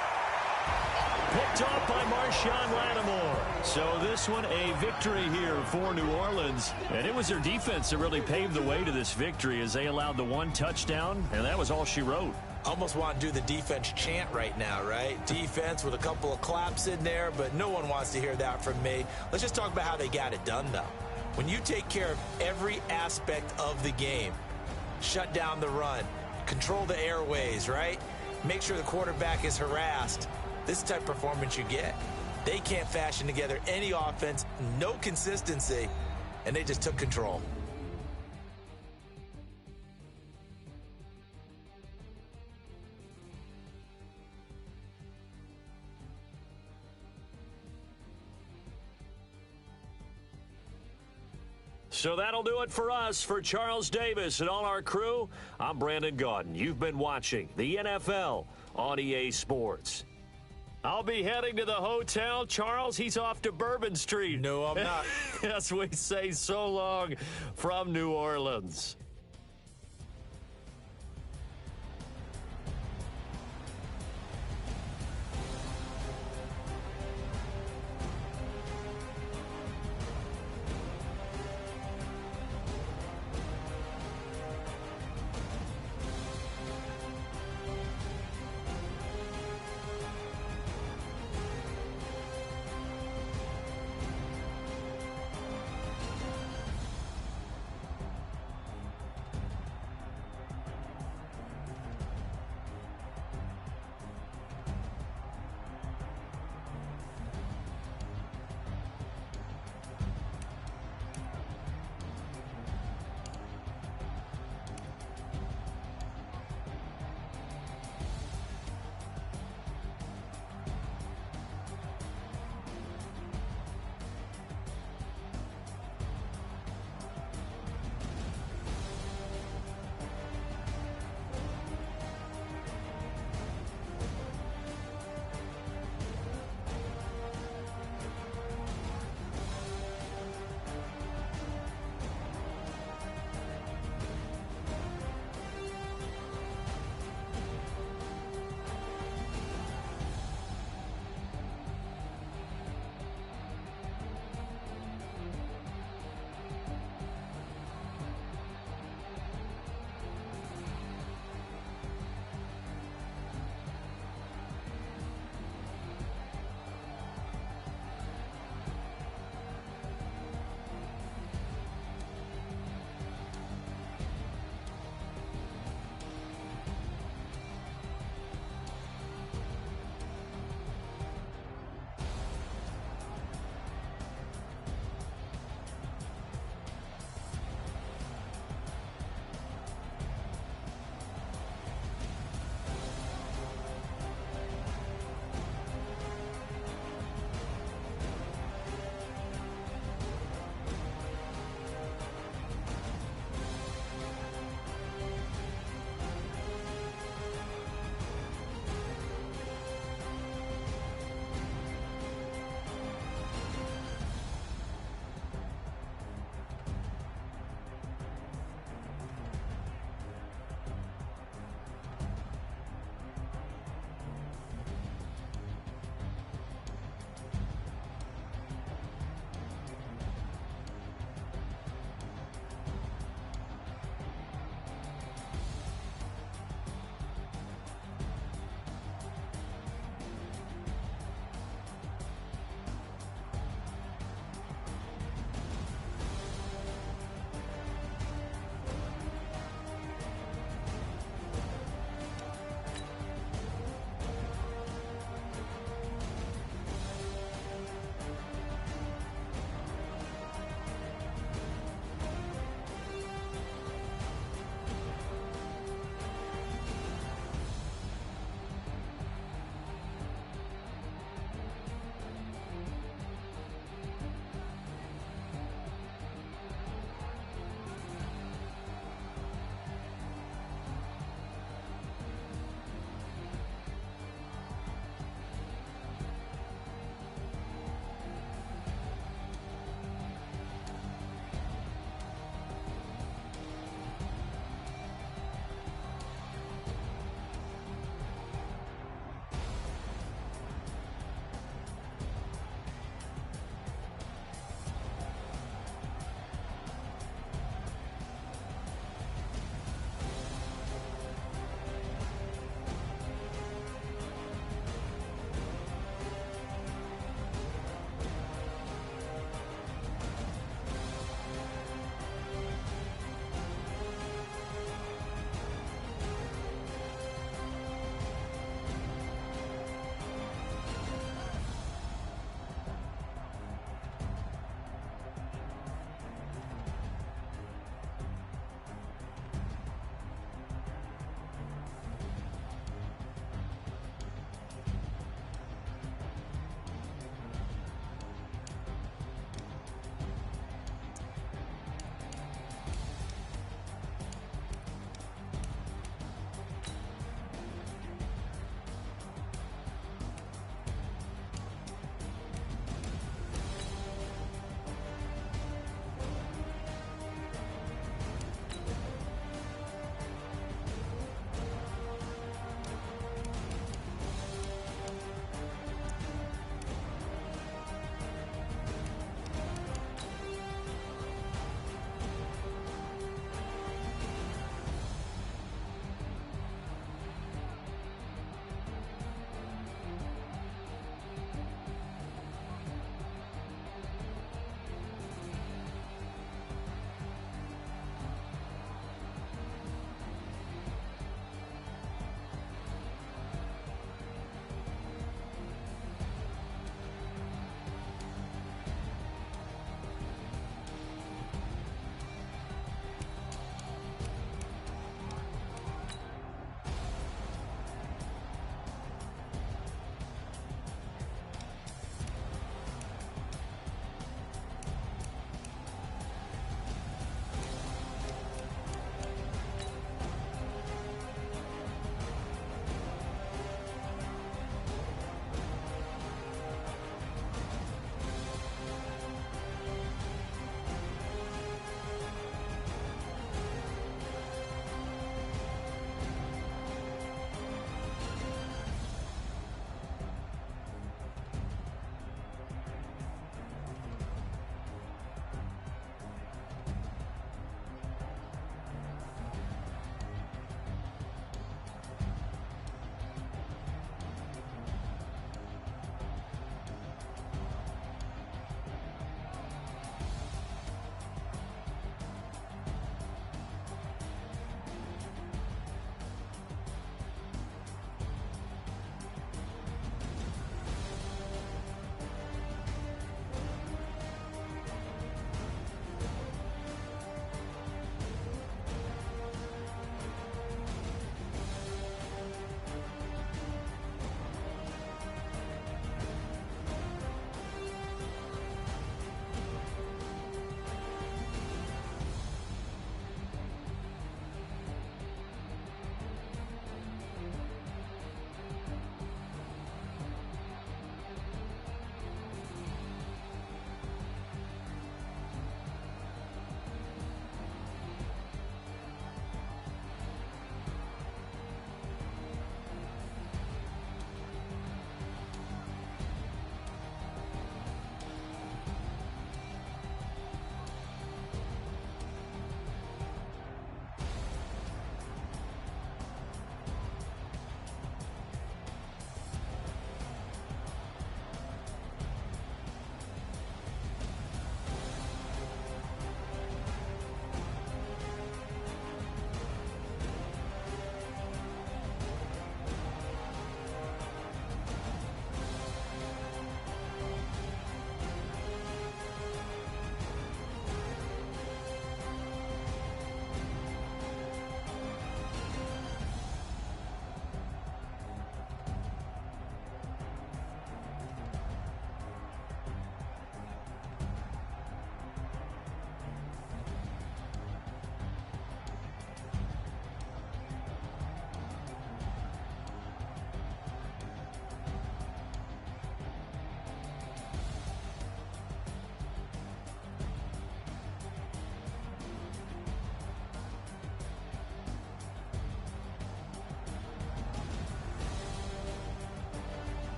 Picked off by Marshawn Lattimore. So this one a victory here for New Orleans. And it was their defense that really paved the way to this victory as they allowed the 1 touchdown, and that was all she wrote. Almost want to do the defense chant right now, right? Defense with a couple of claps in there, but no one wants to hear that from me. Let's just talk about how they got it done, though. When you take care of every aspect of the game, shut down the run, control the airways, right? Make sure the quarterback is harassed. This type of performance you get. They can't fashion together any offense, no consistency, and they just took control. So that'll do it for us. For Charles Davis and all our crew, I'm Brandon Gaudin. You've been watching the NFL on EA Sports. I'll be heading to the hotel. Charles, he's off to Bourbon Street. No, I'm not. Yes, we say so long from New Orleans.